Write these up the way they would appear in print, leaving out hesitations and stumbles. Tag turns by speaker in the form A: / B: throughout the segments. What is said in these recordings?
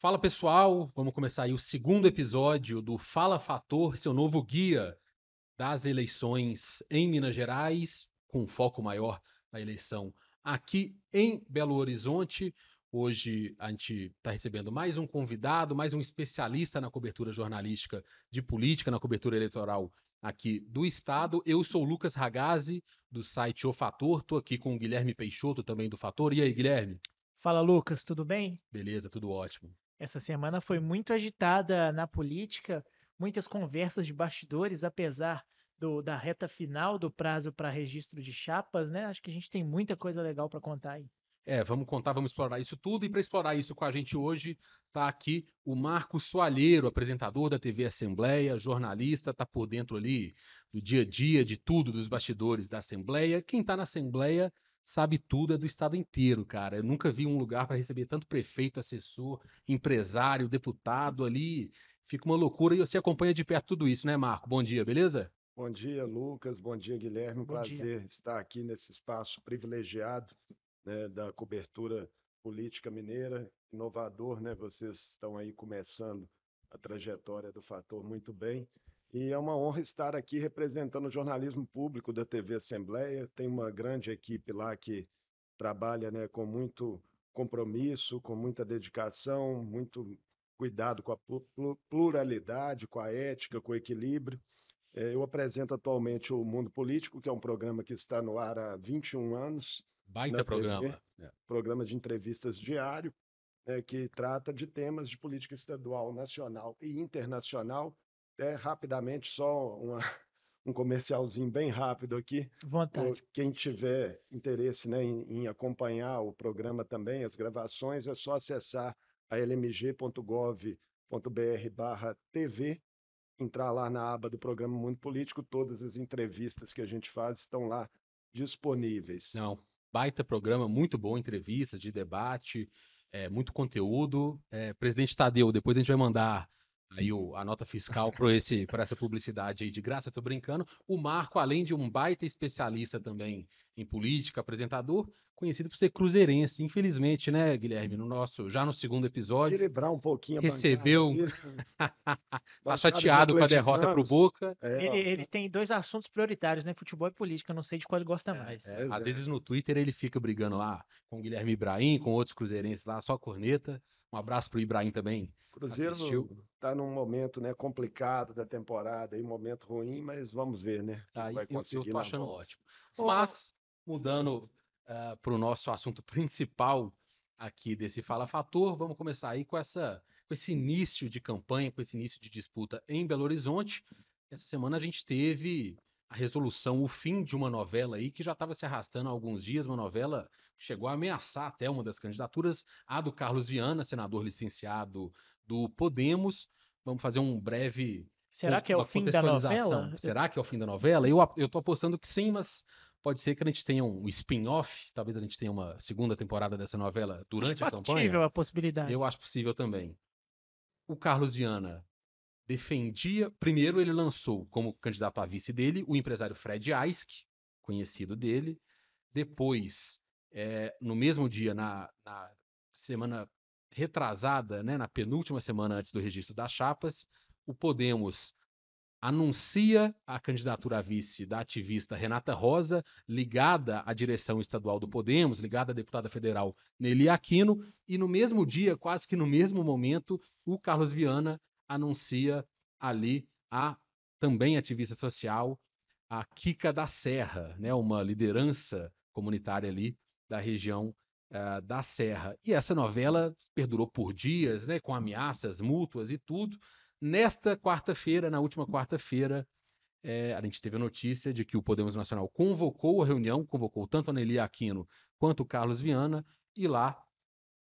A: Fala pessoal, vamos começar aí o segundo episódio do Fala Fator, seu novo guia das eleições em Minas Gerais, com foco maior na eleição aqui em Belo Horizonte. Hoje a gente está recebendo mais um convidado, mais um especialista na cobertura jornalística de política, na cobertura eleitoral aqui do estado. Eu sou o Lucas Ragazzi, do site O Fator, estou aqui com o Guilherme Peixoto, também do Fator. E aí, Guilherme?
B: Fala, Lucas, tudo bem?
A: Beleza, tudo ótimo.
B: Essa semana foi muito agitada na política, muitas conversas de bastidores, apesar da reta final do prazo para registro de chapas, né? Acho que a gente tem muita coisa legal para contar aí.
A: Vamos contar, vamos explorar isso tudo. E para explorar isso com a gente hoje, está aqui o Marcos Soalheiro, apresentador da TV Assembleia, jornalista, está por dentro ali do dia a dia, de tudo, dos bastidores da Assembleia. Quem está na Assembleia sabe tudo, é do estado inteiro, cara. Eu nunca vi um lugar para receber tanto prefeito, assessor, empresário, deputado ali. Fica uma loucura e você acompanha de perto tudo isso, né, Marco? Bom dia, beleza?
C: Bom dia, Lucas. Bom dia, Guilherme. Um
B: Bom dia.
C: prazer estar aqui nesse espaço privilegiado, né, da cobertura política mineira, inovador, né? Vocês estão aí começando a trajetória do Fator muito bem. E é uma honra estar aqui representando o jornalismo público da TV Assembleia. Tem uma grande equipe lá que trabalha, né, com muito compromisso, com muita dedicação, muito cuidado com a pluralidade, com a ética, com o equilíbrio. Eu apresento atualmente o Mundo Político, que é um programa que está no ar há 21 anos
A: Baita
C: na TV,
A: programa.
C: programa de entrevistas diário, que trata de temas de política estadual, nacional e internacional. Rapidamente, só um comercialzinho bem rápido aqui.
B: Vontade.
C: Quem tiver interesse, né, em acompanhar o programa também, as gravações, é só acessar a lmg.gov.br/TV, entrar lá na aba do programa Mundo Político, todas as entrevistas que a gente faz estão lá disponíveis.
A: Não, baita programa, muito bom, entrevistas de debate, muito conteúdo. Presidente Tadeu, depois a gente vai mandar aí a nota fiscal para essa publicidade aí de graça, tô brincando. O Marco, além de um baita especialista também em política, apresentador, conhecido por ser cruzeirense, infelizmente, né, Guilherme, já no segundo episódio,
C: Equilibrar um pouquinho a bancada
A: recebeu,
C: aqui,
A: tá
C: bancada de
A: chateado com a derrota pro
C: atleticanos.
A: Boca.
C: Ó,
B: Ele tem dois assuntos prioritários, né? Futebol e política. Eu não sei de qual ele gosta mais.
C: pois
A: Às
C: é.
A: vezes no Twitter ele fica brigando lá com o Guilherme Ibrahim, com outros cruzeirenses lá, só corneta. Um abraço pro Ibrahim também,
C: Cruzeiro
A: assistiu.
C: está num momento, né, complicado da temporada, um momento ruim, mas vamos ver, né, o que
A: Aí
C: vai
A: eu
C: conseguir
A: tô
C: na
A: achando
C: volta.
A: ótimo.
B: Ô, ô,
A: Mas, mudando para o nosso assunto principal aqui desse Fala Fator, vamos começar aí com esse início de campanha, com esse início de disputa em Belo Horizonte. Essa semana a gente teve a resolução, o fim de uma novela aí que já estava se arrastando há alguns dias, uma novela que chegou a ameaçar até uma das candidaturas, a do Carlos Viana, senador licenciado do Podemos. Vamos fazer
B: será que é o
A: uma
B: fim da
A: contextualização.
B: novela?
A: Será que é o fim da novela? Eu tô apostando que sim, mas pode ser que a gente tenha um spin-off, talvez a gente tenha uma segunda temporada dessa novela
B: Acho
A: durante a campanha.
B: factível a
A: Eu
B: possibilidade.
A: acho possível também. O Carlos Viana defendia. Primeiro, ele lançou como candidato a vice dele o empresário Fred Aiski, conhecido dele. Depois, no mesmo dia, na semana retrasada, né, na penúltima semana antes do registro das chapas, o Podemos anuncia a candidatura a vice da ativista Renata Rosa, ligada à direção estadual do Podemos, ligada à deputada federal Nelly Aquino, e no mesmo dia, quase que no mesmo momento, o Carlos Viana anuncia ali a também ativista social, a Kika da Serra, né, uma liderança comunitária ali da região da Serra. E essa novela perdurou por dias, né, com ameaças mútuas e tudo. Nesta quarta-feira, na última quarta-feira, a gente teve a notícia de que o Podemos Nacional convocou a reunião, convocou tanto a Nelly Aquino quanto o Carlos Viana, e lá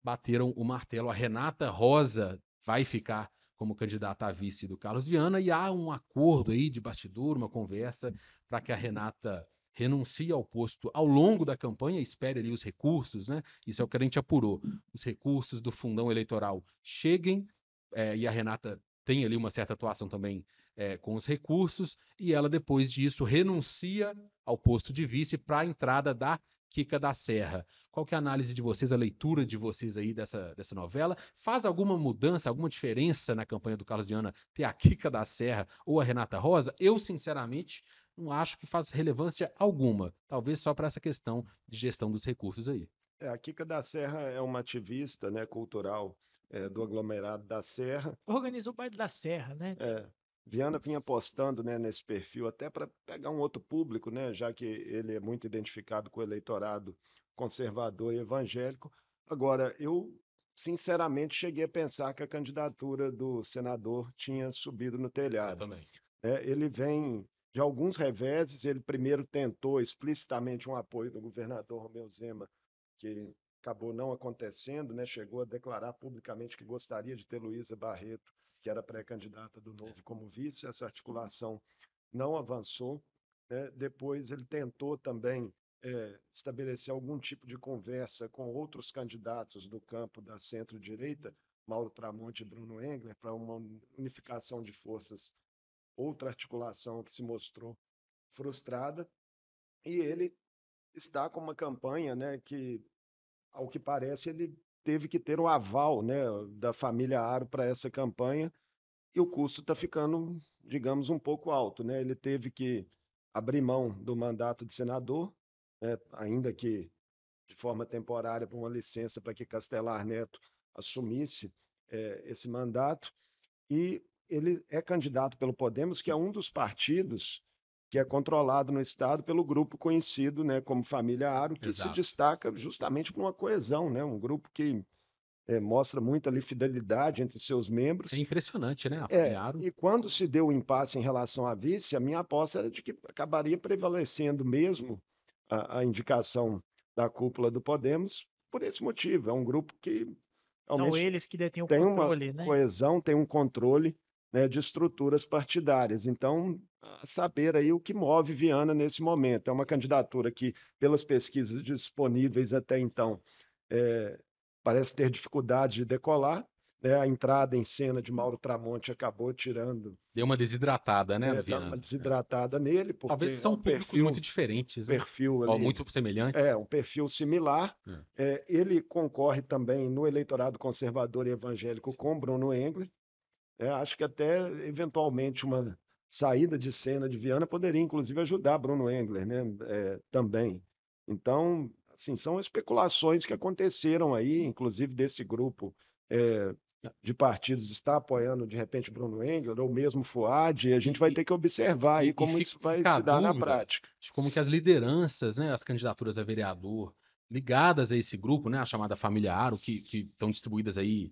A: bateram o martelo. A Renata Rosa vai ficar como candidata a vice do Carlos Viana, e há um acordo aí de bastidor, uma conversa para que a Renata renuncie ao posto ao longo da campanha, espere ali os recursos, né? Isso é o que a gente apurou. Os recursos do fundão eleitoral cheguem, e a Renata tem ali uma certa atuação também com os recursos, e ela, depois disso, renuncia ao posto de vice para a entrada da Kika da Serra. Qual que é a análise de vocês, a leitura de vocês aí dessa novela? Faz alguma mudança, alguma diferença na campanha do Carlos Viana ter a Kika da Serra ou a Renata Rosa? Eu, sinceramente, não acho que faz relevância alguma. Talvez só para essa questão de gestão dos recursos aí.
C: A Kika da Serra é uma ativista, né, cultural, do aglomerado da Serra.
B: Organizou o Baile da Serra, né?
C: Viana vinha apostando, né, nesse perfil até para pegar um outro público, né, já que ele é muito identificado com o eleitorado conservador e evangélico. Agora, eu sinceramente cheguei a pensar que a candidatura do senador tinha subido no
A: Eu
C: telhado.
A: também.
C: Ele vem de alguns reveses. Ele primeiro tentou explicitamente um apoio do governador Romeu Zema, que acabou não acontecendo, né? Chegou a declarar publicamente que gostaria de ter Luísa Barreto, que era pré-candidata do Novo, como vice. Essa articulação não avançou, né? Depois ele tentou também estabelecer algum tipo de conversa com outros candidatos do campo da centro-direita, Mauro Tramonte e Bruno Engler, para uma unificação de forças, outra articulação que se mostrou frustrada. E ele está com uma campanha, né, que, ao que parece, ele teve que ter o aval, né, da família Aro para essa campanha, e o custo está ficando, digamos, um pouco alto, né? Ele teve que abrir mão do mandato de senador, né, ainda que de forma temporária, por uma licença para que Castelar Neto assumisse esse mandato, e ele é candidato pelo Podemos, que é um dos partidos que é controlado no Estado pelo grupo conhecido, né, como Família Aro, que se
A: Exato.
C: destaca justamente por uma coesão, né, um grupo que mostra muita ali fidelidade entre seus
A: É
C: membros.
A: impressionante, né? A família Aro.
C: E quando se deu o impasse em relação à vice, a minha aposta era de que acabaria prevalecendo mesmo a indicação da cúpula do Podemos por esse motivo. É um grupo que
B: São
C: realmente
B: eles que detêm o
C: tem uma
B: controle, né?
C: coesão, tem um controle, né, de estruturas partidárias. Então, a saber aí o que move Viana nesse momento. É uma candidatura que, pelas pesquisas disponíveis até então, parece ter dificuldades de decolar, né? A entrada em cena de Mauro Tramonte acabou tirando,
A: Deu uma desidratada, né, no
C: dá uma
A: Viana?
C: desidratada nele,
A: Talvez
C: porque é
A: são
C: um
A: públicos muito diferentes, né?
C: perfil
A: Ó,
C: ali,
A: muito semelhantes.
C: um perfil similar. Ele concorre também no eleitorado conservador e evangélico com Bruno Engler. Acho que até, eventualmente, uma saída de cena de Viana poderia, inclusive, ajudar Bruno Engler, né? Também. Então, assim, são especulações que aconteceram aí, inclusive desse grupo de partidos está apoiando, de repente, Bruno Engler, ou mesmo Fuad, e a gente vai ter que observar aí como isso vai
A: fica a
C: se dar na
A: dúvida
C: prática.
A: de como que as lideranças, né, as candidaturas a vereador ligadas a esse grupo, né, a chamada família Aro, que estão distribuídas aí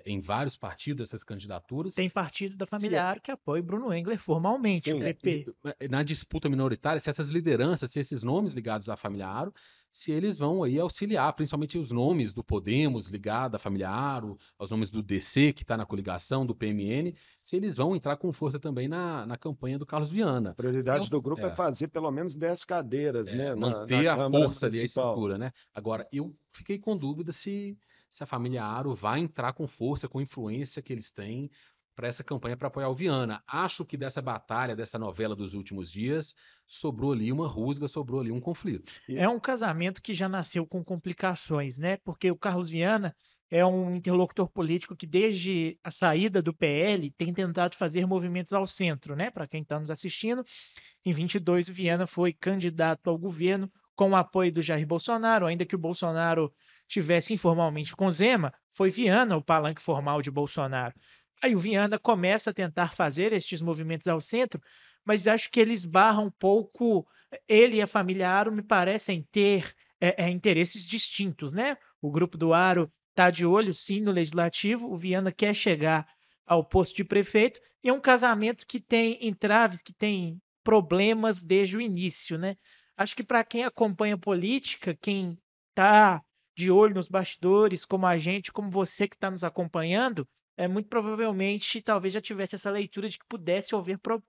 A: em vários partidos, essas candidaturas.
B: Tem partido da
C: Se
B: família Aro que apoia Bruno Engler formalmente, o
C: Sim.
B: PP.
A: Na disputa minoritária, se essas lideranças, se esses nomes ligados à família Aro, se eles vão aí auxiliar, principalmente os nomes do Podemos ligado à família Aro, os nomes do DC, que está na coligação, do PMN, se eles vão entrar com força também na campanha do Carlos Viana.
C: A prioridade do grupo é
A: É,
C: fazer pelo menos 10 cadeiras, né, na
A: manter a
C: Câmara
A: força ali, a
C: Municipal.
A: estrutura, né? Agora, eu fiquei com dúvida se a família Aro vai entrar com força, com influência que eles têm para essa campanha para apoiar o Viana. Acho que dessa batalha, dessa novela dos últimos dias, sobrou ali uma rusga, sobrou ali um conflito.
B: É um casamento que já nasceu com complicações, né? Porque o Carlos Viana é um interlocutor político que, desde a saída do PL, tem tentado fazer movimentos ao centro, né? Para quem está nos assistindo, em 22 o Viana foi candidato ao governo com o apoio do Jair Bolsonaro, ainda que o Bolsonaro tivesse informalmente com Zema, foi Viana o palanque formal de Bolsonaro. Aí o Viana começa a tentar fazer estes movimentos ao centro, mas acho que eles barram um pouco. Ele e a família Aro me parecem ter interesses distintos, né? O grupo do Aro está de olho, sim, no legislativo. O Viana quer chegar ao posto de prefeito, e é um casamento que tem entraves, que tem problemas desde o início, né? Acho que para quem acompanha política, quem está de olho nos bastidores, como a gente, como você que está nos acompanhando, muito provavelmente talvez já tivesse essa leitura de que pudesse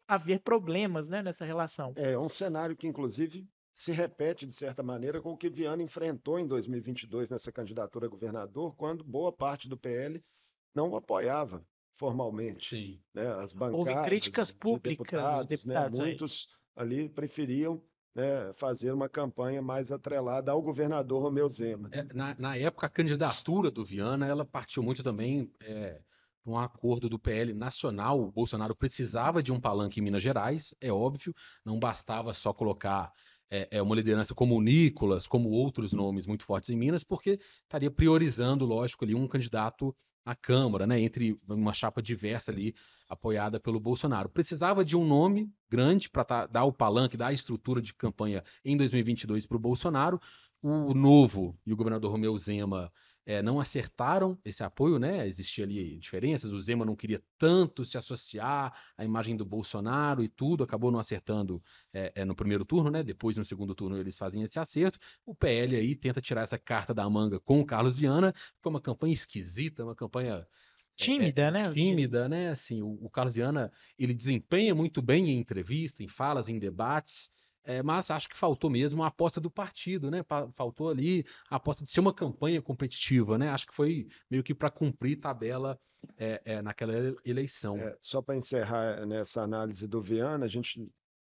B: haver problemas, né, nessa relação.
C: É um cenário que, inclusive, se repete, de certa maneira, com o que Viana enfrentou em 2022 nessa candidatura a governador, quando boa parte do PL não o apoiava formalmente.
A: Sim.
C: Né? As
B: Houve
C: bancadas
B: críticas
C: de
B: públicas dos
C: deputados, né?
B: deputados a ele.
C: Muitos ali preferiam né, fazer uma campanha mais atrelada ao governador Romeu Zema.
A: Na época, a candidatura do Viana, ela partiu muito também de um acordo do PL nacional. O Bolsonaro precisava de um palanque em Minas Gerais, é óbvio, não bastava só colocar uma liderança como o Nicolas, como outros nomes muito fortes em Minas, porque estaria priorizando, lógico, ali um candidato à Câmara, né, entre uma chapa diversa ali, apoiada pelo Bolsonaro. Precisava de um nome grande para dar o palanque, dar a estrutura de campanha em 2022 para o Bolsonaro. O Novo e o governador Romeu Zema não acertaram esse apoio, né? Existiam ali diferenças. O Zema não queria tanto se associar à imagem do Bolsonaro e tudo, acabou não acertando no primeiro turno, né? Depois, no segundo turno, eles fazem esse acerto. O PL aí tenta tirar essa carta da manga com o Carlos Viana. Foi uma campanha esquisita, uma campanha
B: Tímida, né?
A: tímida, né? Assim, o Carlos Viana, ele desempenha muito bem em entrevista, em falas, em debates, mas acho que faltou mesmo a aposta do partido, né? Faltou ali a aposta de ser uma campanha competitiva, né? Acho que foi meio que para cumprir tabela naquela eleição.
C: Só para encerrar nessa análise do Viana,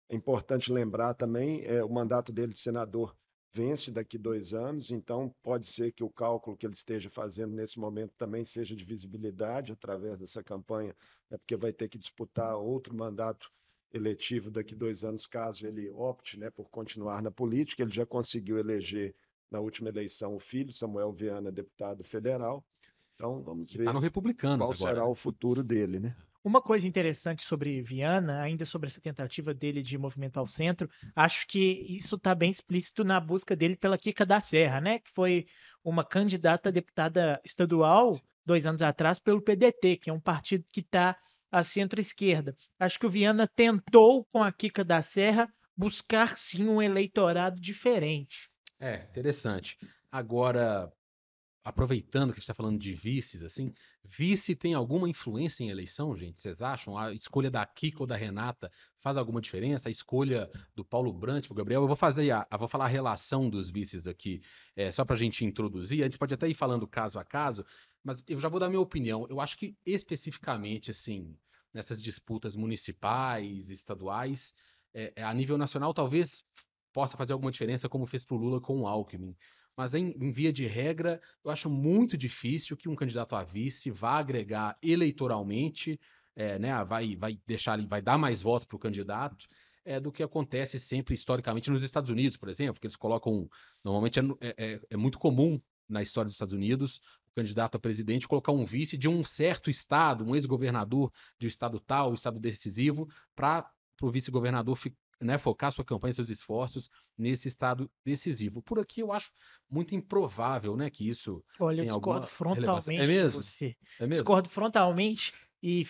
C: é importante lembrar também o mandato dele de senador vence daqui 2 anos, então pode ser que o cálculo que ele esteja fazendo nesse momento também seja de visibilidade através dessa campanha, porque vai ter que disputar outro mandato eletivo daqui 2 anos, caso ele opte, né, por continuar na política. Ele já conseguiu eleger na última eleição o filho, Samuel Viana, deputado federal. Então vamos ver
A: Tá no Republicanos
C: qual
A: agora,
C: será
A: né?
C: o futuro dele, né?
B: Uma coisa interessante sobre Viana, ainda sobre essa tentativa dele de movimentar o centro, acho que isso está bem explícito na busca dele pela Kika da Serra, né? Que foi uma candidata a deputada estadual 2 anos atrás pelo PDT, que é um partido que está à centro-esquerda. Acho que o Viana tentou, com a Kika da Serra, buscar sim um eleitorado diferente.
A: Interessante. Agora, aproveitando que a gente está falando de vices, assim, vice tem alguma influência em eleição, gente? Vocês acham? A escolha da Kika ou da Renata faz alguma diferença? A escolha do Paulo Brant para o Gabriel? Eu vou falar a relação dos vices aqui, só para a gente introduzir. A gente pode até ir falando caso a caso, mas eu já vou dar minha opinião. Eu acho que especificamente, assim, nessas disputas municipais, estaduais, a nível nacional, talvez possa fazer alguma diferença, como fez para o Lula com o Alckmin. Mas em via de regra, eu acho muito difícil que um candidato a vice vá agregar eleitoralmente, né, vai dar mais voto para o candidato, do que acontece sempre historicamente nos Estados Unidos, por exemplo, que eles colocam, normalmente é muito comum na história dos Estados Unidos, o candidato a presidente colocar um vice de um certo estado, um ex-governador de um estado tal, um estado decisivo, para o vice-governador né, focar sua campanha, seus esforços nesse estado decisivo. Por aqui eu acho muito improvável, né, que isso
B: Olha, eu
A: tenha
B: discordo
A: alguma relevância. É
B: frontalmente de
A: mesmo?
B: você.
A: É mesmo?
B: Discordo frontalmente e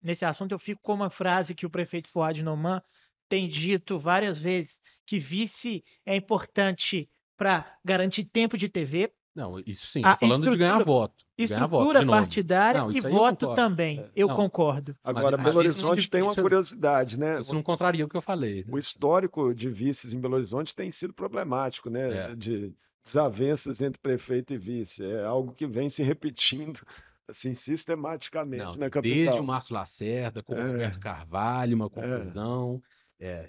B: nesse assunto, eu fico com uma frase que o prefeito Fuad Noman tem dito várias vezes, que vice é importante para garantir tempo de TV,
A: Não, isso sim, tô
B: a
A: falando de ganhar voto. De ganhar voto,
B: estrutura
A: de nome.
B: partidária
A: Não,
B: e
A: isso aí eu
B: voto
A: concordo.
B: também. Eu
A: Não,
B: concordo.
C: Agora,
A: mas
C: Belo
A: isso
C: Horizonte tem uma curiosidade, né?
A: isso não contraria o que eu falei.
C: O histórico de vices em Belo Horizonte tem sido problemático, né? De desavenças entre prefeito e vice. É algo que vem se repetindo assim sistematicamente
A: Não,
C: na
A: desde o
C: capital.
A: Márcio Lacerda, com o Roberto Carvalho, uma confusão.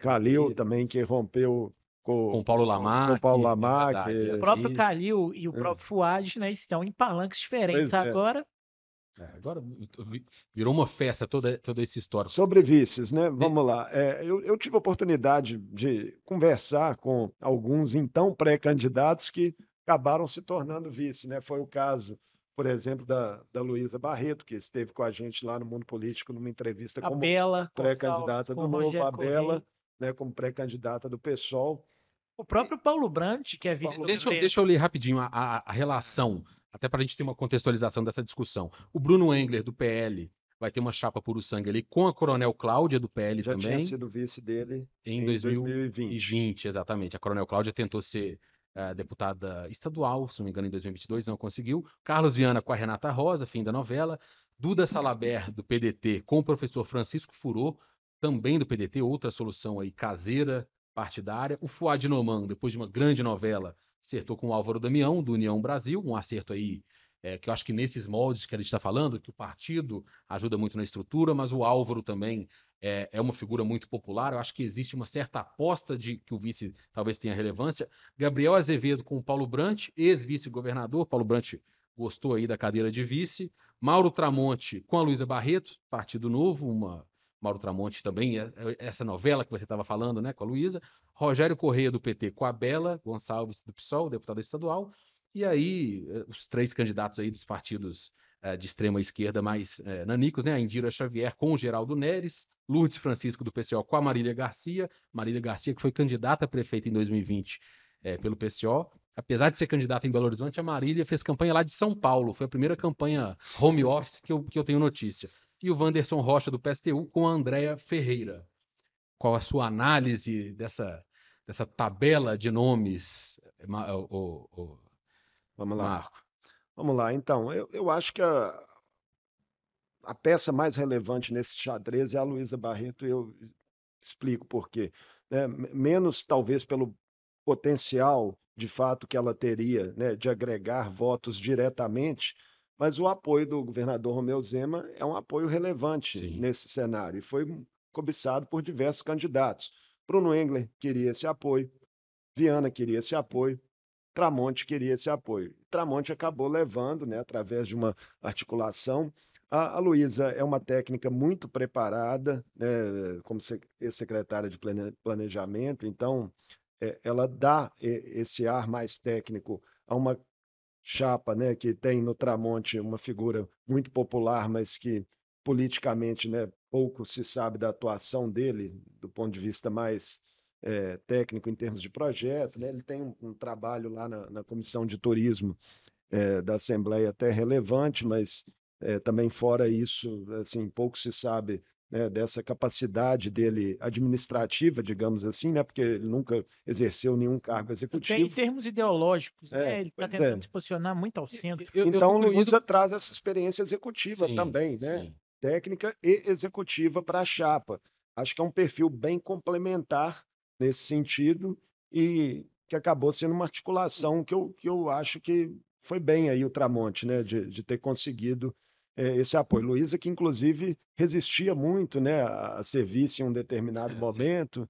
C: Calil também, que rompeu
A: Com o
C: com
A: Paulo
C: com Paulo
A: Lamarck, é
C: Lamarck.
A: verdade.
B: O próprio Calil e o próprio Fuad, né, estão em palanques diferentes.
C: Pois é.
B: Agora,
A: Agora virou uma festa toda essa história.
C: Sobre vices, né? Vamos lá. Eu tive a oportunidade de conversar com alguns então pré-candidatos que acabaram se tornando vice, né? Foi o caso, por exemplo, da Luísa Barreto, que esteve com a gente lá no Mundo Político numa entrevista
B: a
C: como
B: Bela Gonçalves
C: pré-candidata
B: com
C: do
B: o
C: Novo,
B: Rogério
C: a Bela,
B: Correia.
C: né, como pré-candidata do PSOL.
B: O próprio Paulo Brandt, que é vice do governo.
A: Deixa eu ler rapidinho a relação, até para a gente ter uma contextualização dessa discussão. O Bruno Engler, do PL, vai ter uma chapa puro sangue ali com a Coronel Cláudia, do PL
C: Já
A: também.
C: tinha sido vice dele
A: em 2020, exatamente. A Coronel Cláudia tentou ser deputada estadual, se não me engano, em 2022, não conseguiu. Carlos Viana com a Renata Rosa, fim da novela. Duda Salabert, do PDT, com o professor Francisco Furô, também do PDT, outra solução aí caseira, partidária. O Fuad Noman, depois de uma grande novela, acertou com o Álvaro Damião, do União Brasil, um acerto aí que eu acho que nesses moldes que a gente está falando, que o partido ajuda muito na estrutura, mas o Álvaro também é uma figura muito popular. Eu acho que existe uma certa aposta de que o vice talvez tenha relevância. Gabriel Azevedo com o Paulo Brant, ex-vice-governador. Paulo Brant gostou aí da cadeira de vice. Mauro Tramonte com a Luísa Barreto, Partido Novo, Mauro Tramonte também, essa novela que você estava falando, né, com a Luísa. Rogério Correia do PT com a Bela Gonçalves do PSOL, deputada estadual. E aí, os 3 candidatos aí dos partidos de extrema esquerda mais nanicos, né? A Indira Xavier com o Geraldo Neres, Lourdes Francisco do PCO com a Marília Garcia que foi candidata a prefeita em 2020 pelo PCO. Apesar de ser candidata em Belo Horizonte, a Marília fez campanha lá de São Paulo. Foi a primeira campanha home office que eu tenho notícia. E o Wanderson Rocha do PSTU com a Andréa Ferreira. Qual a sua análise dessa tabela de nomes,
C: Vamos lá.
A: Marco?
C: Vamos lá. Então, eu acho que a peça mais relevante nesse xadrez é a Luísa Barreto, e eu explico por quê. Né? Menos, talvez, pelo potencial, de fato, que ela teria, né, de agregar votos diretamente, mas o apoio do governador Romeu Zema é um apoio relevante
A: Sim.
C: nesse cenário, e foi cobiçado por diversos candidatos. Bruno Engler queria esse apoio, Viana queria esse apoio, Tramonte queria esse apoio. Tramonte acabou levando, né, através de uma articulação. A Luísa é uma técnica muito preparada, né, como secretária de planejamento, então ela dá esse ar mais técnico a uma chapa, né, que tem no Tramonte uma figura muito popular, mas que politicamente, né, pouco se sabe da atuação dele do ponto de vista mais técnico em termos de projetos, né? Ele tem um trabalho lá na Comissão de Turismo da Assembleia até relevante, mas também fora isso, assim, pouco se sabe, né, dessa capacidade dele administrativa, digamos assim, né, porque ele nunca exerceu nenhum cargo
B: Em
C: executivo.
B: termos ideológicos, né? Ele está
C: Pois
B: tentando se posicionar muito ao centro.
A: Eu tô
C: Então,
A: curioso.
C: Luísa traz essa experiência executiva
A: Sim,
C: também, né?
A: sim.
C: Técnica e executiva para a chapa. Acho que é um perfil bem complementar nesse sentido e que acabou sendo uma articulação que eu acho que foi bem aí o Tramonte, né? De ter conseguido esse apoio. Luísa, que inclusive resistia muito, né, a ser vice em um determinado momento,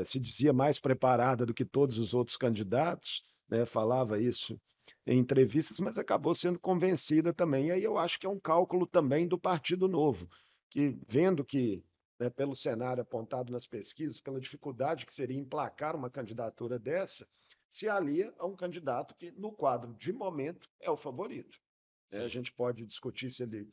C: se dizia mais preparada do que todos os outros candidatos, né? Falava isso em entrevistas, mas acabou sendo convencida também. E aí eu acho que é um cálculo também do Partido Novo, que vendo que, né, pelo cenário apontado nas pesquisas, pela dificuldade que seria emplacar uma candidatura dessa, se alia a um candidato que, no quadro de momento, é o favorito. A gente pode discutir se ele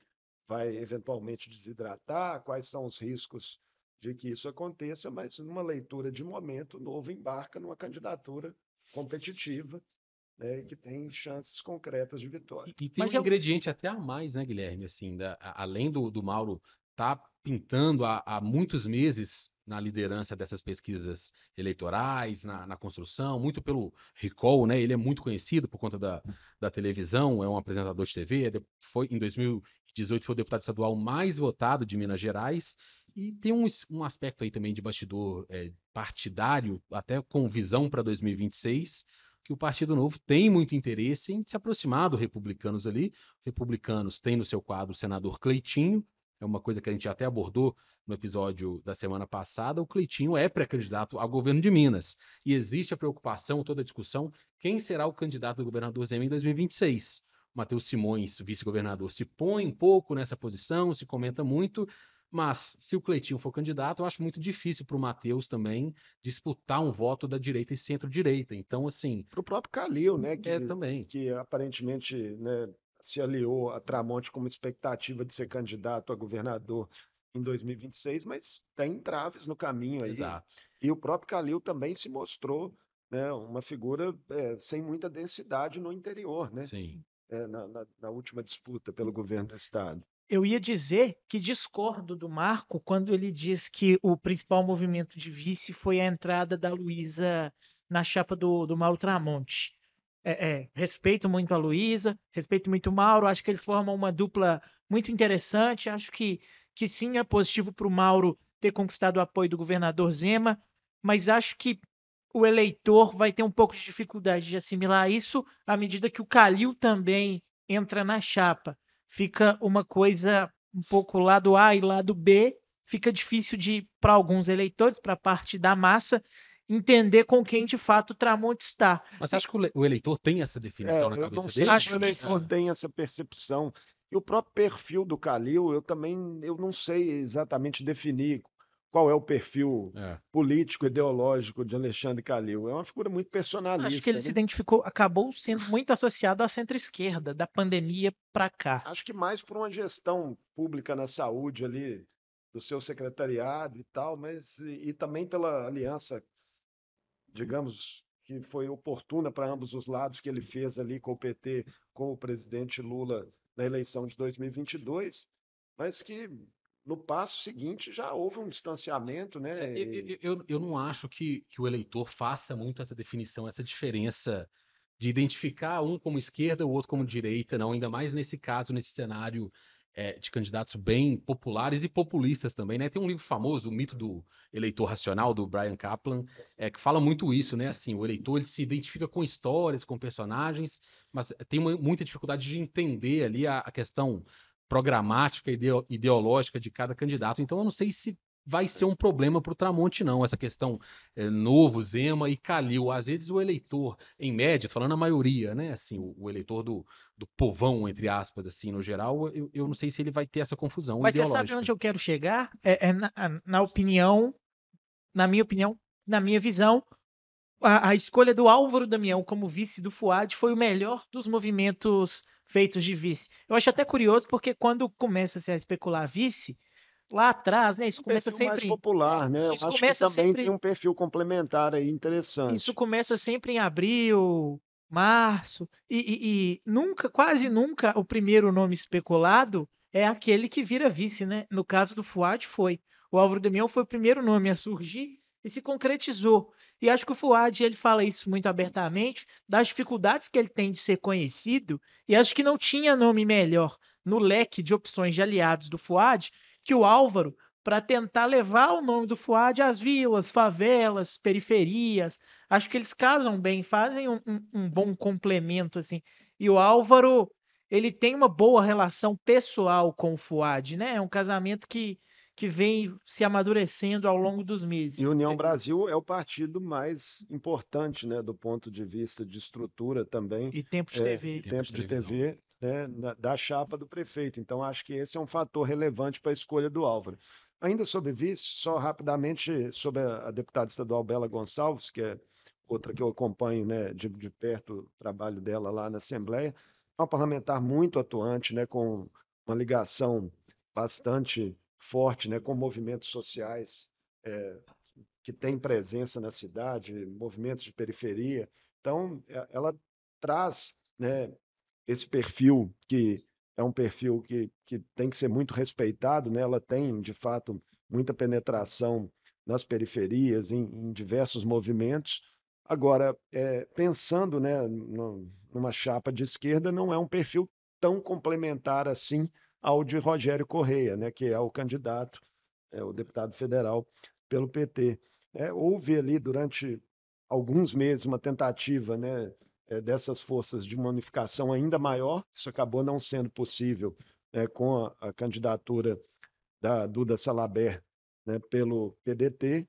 C: vai eventualmente desidratar, quais são os riscos de que isso aconteça, mas numa leitura de momento, o Novo embarca numa candidatura competitiva, né, que tem chances concretas de vitória.
A: E tem um ingrediente até a mais, né, Guilherme? Assim, além do Mauro tá pintando há muitos meses na liderança dessas pesquisas eleitorais, na construção, muito pelo recall, né? Ele é muito conhecido por conta da televisão, é um apresentador de TV, em 2018 foi o deputado estadual mais votado de Minas Gerais, e tem um aspecto aí também de bastidor partidário, até com visão para 2026, que o Partido Novo tem muito interesse em se aproximar dos republicanos ali. Os republicanos têm no seu quadro o senador Cleitinho, é uma coisa que a gente até abordou no episódio da semana passada. O Cleitinho é pré-candidato ao governo de Minas. E existe a preocupação, toda a discussão, quem será o candidato do governador Zema em 2026? O Matheus Simões, vice-governador, se põe um pouco nessa posição, se comenta muito, mas se o Cleitinho for candidato, eu acho muito difícil para o Matheus também disputar um voto da direita e centro-direita. Então, assim.
C: Para o próprio Calil, né,
A: Também.
C: que aparentemente, né, se aliou a Tramonte com uma expectativa de ser candidato a governador em 2026, mas tem entraves no caminho aí.
A: Exato.
C: E o próprio Calil também se mostrou, né, uma figura sem muita densidade no interior, né?
A: Sim.
C: Na última disputa pelo governo do estado.
B: Eu ia dizer que discordo do Marco quando ele diz que o principal movimento de vice foi a entrada da Luísa na chapa do Mauro Tramonte. Respeito muito a Luísa, respeito muito o Mauro, acho que eles formam uma dupla muito interessante, acho que sim, é positivo para o Mauro ter conquistado o apoio do governador Zema, mas acho que o eleitor vai ter um pouco de dificuldade de assimilar isso à medida que o Calil também entra na chapa, fica uma coisa um pouco lado A e lado B, fica difícil para alguns eleitores, para a parte da massa, entender com quem de fato o Tramonte está.
A: Mas você acha que o eleitor tem essa definição na
C: Eu não
A: cabeça
C: sei
A: dele?
C: se o eleitor tem essa percepção. E o próprio perfil do Calil, eu não sei exatamente definir qual é o perfil
A: É.
C: político, ideológico de Alexandre Calil. É uma figura muito
B: Acho que
C: personalista,
B: ele se
C: né?
B: identificou, acabou sendo muito associado à centro-esquerda, da pandemia para cá.
C: Acho que mais por uma gestão pública na saúde ali, do seu secretariado e tal, mas e também pela aliança, digamos, que foi oportuna para ambos os lados que ele fez ali com o PT, com o presidente Lula na eleição de 2022, mas que no passo seguinte já houve um distanciamento, né?
A: Eu não acho que o eleitor faça muito essa definição, essa diferença de identificar um como esquerda, o outro como direita, não, ainda mais nesse caso, nesse cenário de candidatos bem populares e populistas também, né? Tem um livro famoso, O Mito do Eleitor Racional, do Brian Kaplan, que fala muito isso, né? Assim, o eleitor ele se identifica com histórias, com personagens, mas tem muita dificuldade de entender ali a questão programática, ideológica de cada candidato. Então, eu não sei se vai ser um problema para o Tramonte, não, essa questão Novo, Zema e Calil. Às vezes o eleitor, em média, falando a maioria, né, assim, o eleitor do povão, entre aspas, assim, no geral, eu não sei se ele vai ter essa confusão
B: Mas você sabe
A: ideológica.
B: onde eu quero chegar? Na opinião, na minha opinião, na minha visão, a escolha do Álvaro Damião como vice do Fuad foi o melhor dos movimentos feitos de vice. Eu acho até curioso porque quando começa-se a especular vice, lá atrás, né, isso
C: Um
B: começa
C: perfil mais
B: sempre,
C: popular, né? Eu
B: isso
C: acho que
B: começa
C: também tem
B: sempre,
C: um perfil complementar aí
B: isso
C: interessante.
B: começa sempre em abril, março, e nunca, quase nunca, o primeiro nome especulado é aquele que vira vice, né? No caso do Fuad foi. O Álvaro Damião foi o primeiro nome a surgir e se concretizou. E acho que o Fuad, ele fala isso muito abertamente, das dificuldades que ele tem de ser conhecido, e acho que não tinha nome melhor no leque de opções de aliados do Fuad que o Álvaro para tentar levar o nome do Fuad às vilas, favelas, periferias. Acho que eles casam bem, fazem um bom complemento, assim. E o Álvaro, ele tem uma boa relação pessoal com o Fuad, né? É um casamento que vem se amadurecendo ao longo dos meses.
C: E União Brasil é o partido mais importante, né, do ponto de vista de estrutura também,
B: E tempo de TV.
C: e tempo de TV, né, da chapa do prefeito. Então, acho que esse é um fator relevante para a escolha do Álvaro. Ainda sobre vice, só rapidamente sobre a deputada estadual Bela Gonçalves, que é outra que eu acompanho, né, de perto o trabalho dela lá na Assembleia, é uma parlamentar muito atuante, né, com uma ligação bastante forte, né, com movimentos sociais que tem presença na cidade, movimentos de periferia. Então, ela traz, né, esse perfil que é um perfil que tem que ser muito respeitado, né? Ela tem, de fato, muita penetração nas periferias, em diversos movimentos. Agora, pensando, né, numa chapa de esquerda, não é um perfil tão complementar assim ao de Rogério Correia, né, que é o candidato, o deputado federal pelo PT. Houve ali durante alguns meses uma tentativa, né, dessas forças de uma unificação ainda maior. Isso acabou não sendo possível com a candidatura da Duda Salabert, né, pelo PDT.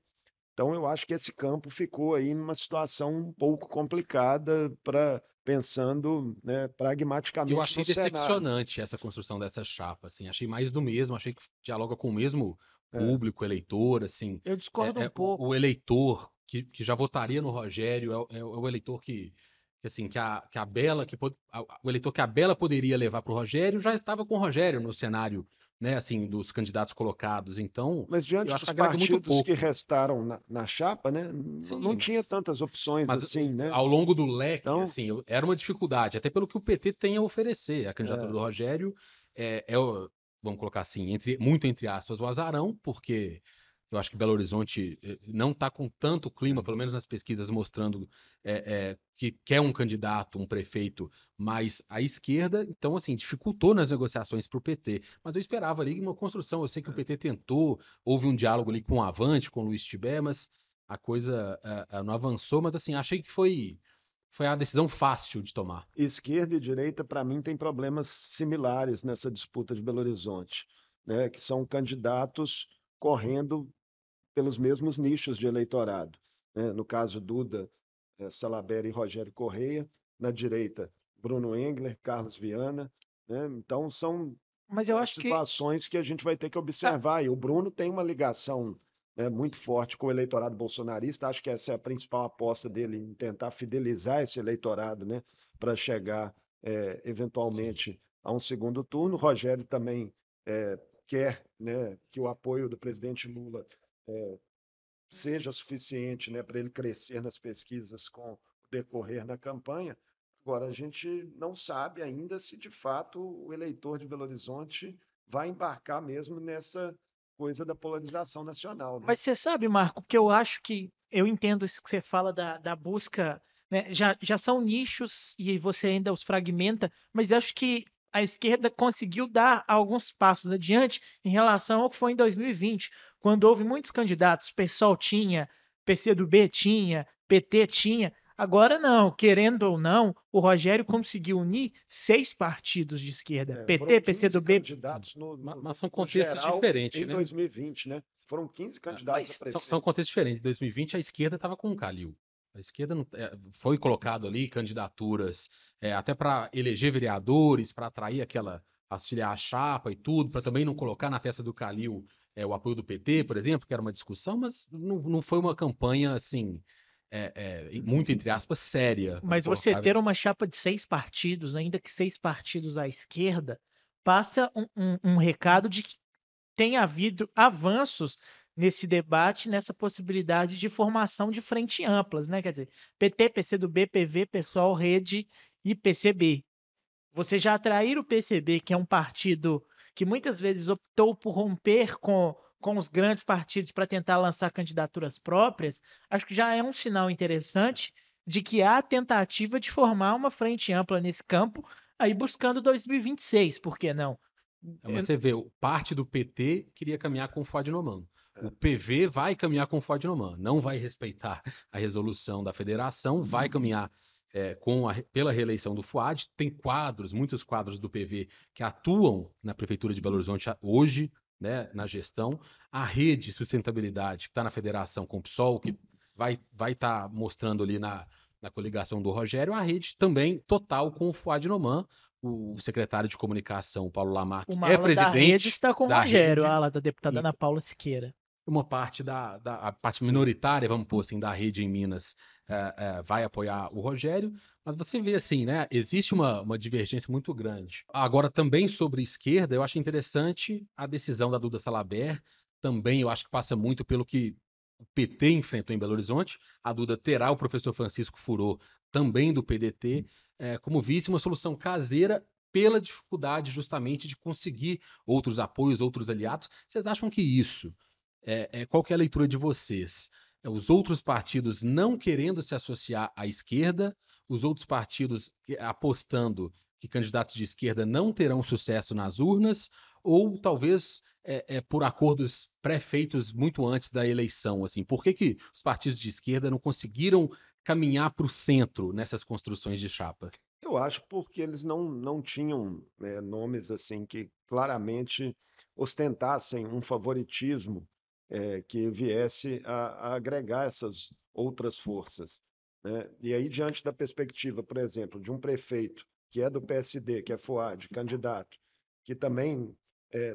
C: Então, eu acho que esse campo ficou aí numa situação um pouco complicada para pensando, né,
A: Eu
C: pragmaticamente
A: achei
C: no cenário.
A: decepcionante essa construção dessa chapa, assim. Achei mais do mesmo, achei que dialoga com o mesmo
C: É.
A: público, eleitor, assim.
B: Eu discordo um pouco.
A: O eleitor que já votaria no Rogério é o eleitor assim, que a Bela, o eleitor que a Bela poderia levar para o Rogério já estava com o Rogério no cenário, né, assim, dos candidatos colocados. Então,
C: Mas
A: eu
C: diante
A: acho que
C: dos
A: agrega muito
C: partidos que
A: pouco.
C: restaram na chapa, né, não
A: Sim,
C: tinha tantas opções
A: mas
C: assim, né?
A: ao longo do leque,
C: Então,
A: assim, era uma dificuldade, até pelo que o PT tem a oferecer. A candidatura
C: é,
A: do Rogério vamos colocar assim, muito entre aspas, o azarão, porque eu acho que Belo Horizonte não está com tanto clima, pelo menos nas pesquisas, mostrando que quer um candidato, um prefeito mais à esquerda. Então, assim, dificultou nas negociações para o PT. Mas eu esperava ali uma construção. Eu sei que o PT tentou, houve um diálogo ali com o Avante, com o Luiz Tibé, mas a coisa não avançou. Mas, assim, achei que foi foi a decisão fácil de tomar?
C: Esquerda e direita, para mim, tem problemas similares nessa disputa de Belo Horizonte, né? Que são candidatos correndo pelos mesmos nichos de eleitorado, né? No caso, Duda, Salabert e Rogério Correia. Na direita, Bruno Engler, Carlos Viana, né? Então, são
B: Mas eu acho que
C: situações que a gente vai ter que observar. E o Bruno tem uma ligação, né, muito forte com o eleitorado bolsonarista. Acho que essa é a principal aposta dele, em tentar fidelizar esse eleitorado, né, para chegar eventualmente a um segundo turno. O Rogério também quer, né, que o apoio do presidente Lula seja suficiente, né, para ele crescer nas pesquisas com o decorrer da campanha. Agora, a gente não sabe ainda se, de fato, o eleitor de Belo Horizonte vai embarcar mesmo nessa coisa da polarização nacional, né?
B: Mas você sabe, Marco, que eu acho que eu entendo isso que você fala da busca, né? Já são nichos e você ainda os fragmenta, mas acho que a esquerda conseguiu dar alguns passos adiante em relação ao que foi em 2020, quando houve muitos candidatos, PSOL tinha, PCdoB tinha, PT tinha. Agora não, querendo ou não, o Rogério conseguiu unir 6 partidos de esquerda,
C: Foram
B: PT,
C: 15
B: PCdoB.
C: candidatos
A: Mas são
C: no
A: contextos
C: geral
A: diferentes,
C: em
A: né?
C: 2020, né? Foram 15 candidatos a
B: Mas
A: São
C: prefeito.
A: contextos diferentes. Em 2020, a esquerda estava com o Calil. A esquerda foi colocado ali candidaturas até para eleger vereadores, para atrair auxiliar a chapa e tudo, para também não colocar na testa do Calil o apoio do PT, por exemplo, que era uma discussão, mas não foi uma campanha assim, muito entre aspas, séria. Vamos
B: Mas você
A: colocar.
B: ter uma chapa de 6 partidos, ainda que 6 partidos à esquerda, passa um recado de que tem havido avanços nesse debate, nessa possibilidade de formação de frente amplas, né? Quer dizer, PT, PCdoB, PV, PSOL, Rede e PCB. Você já atrair o PCB, que é um partido que muitas vezes optou por romper com os grandes partidos para tentar lançar candidaturas próprias, acho que já é um sinal interessante de que há tentativa de formar uma frente ampla nesse campo, aí buscando 2026, por que não?
A: Mas você vê, parte do PT queria caminhar com o Fuad Noman. O
C: É.
A: PV vai caminhar com o Fuad Noman, não vai respeitar a resolução da federação, vai caminhar pela reeleição do Fuad. Tem muitos quadros do PV que atuam na Prefeitura de Belo Horizonte hoje, né, na gestão. A Rede Sustentabilidade, que está na federação com o PSOL, que vai estar mostrando ali na coligação do Rogério. A Rede também total com o Fuad Noman. O secretário de comunicação, o Paulo Lamarck,
B: Uma
A: é
B: ala da Rede
A: presidente
B: está com o
A: da
B: Rogério, a
A: Rede,
B: ala da deputada
A: e
B: Ana Paula Siqueira.
A: uma parte a parte
C: Sim.
A: minoritária, vamos pôr assim, da Rede em Minas vai apoiar o Rogério, mas você vê assim, né? Existe uma divergência muito grande. Agora, também sobre esquerda, eu acho interessante a decisão da Duda Salabert, também eu acho que passa muito pelo que o PT enfrentou em Belo Horizonte. A Duda terá o professor Francisco Furô, também do PDT, como vice, uma solução caseira pela dificuldade justamente de conseguir outros apoios, outros aliados. Vocês acham que isso, qual que é a leitura de vocês? Os outros partidos não querendo se associar à esquerda, os outros partidos apostando que candidatos de esquerda não terão sucesso nas urnas, ou talvez por acordos pré-feitos muito antes da eleição, assim. Por que os partidos de esquerda não conseguiram caminhar para o centro nessas construções de chapa?
C: Eu acho porque eles não tinham, nomes assim que claramente ostentassem um favoritismo que viesse a agregar essas outras forças, né? E aí, diante da perspectiva, por exemplo, de um prefeito que é do PSD, que é Fuad, candidato, que também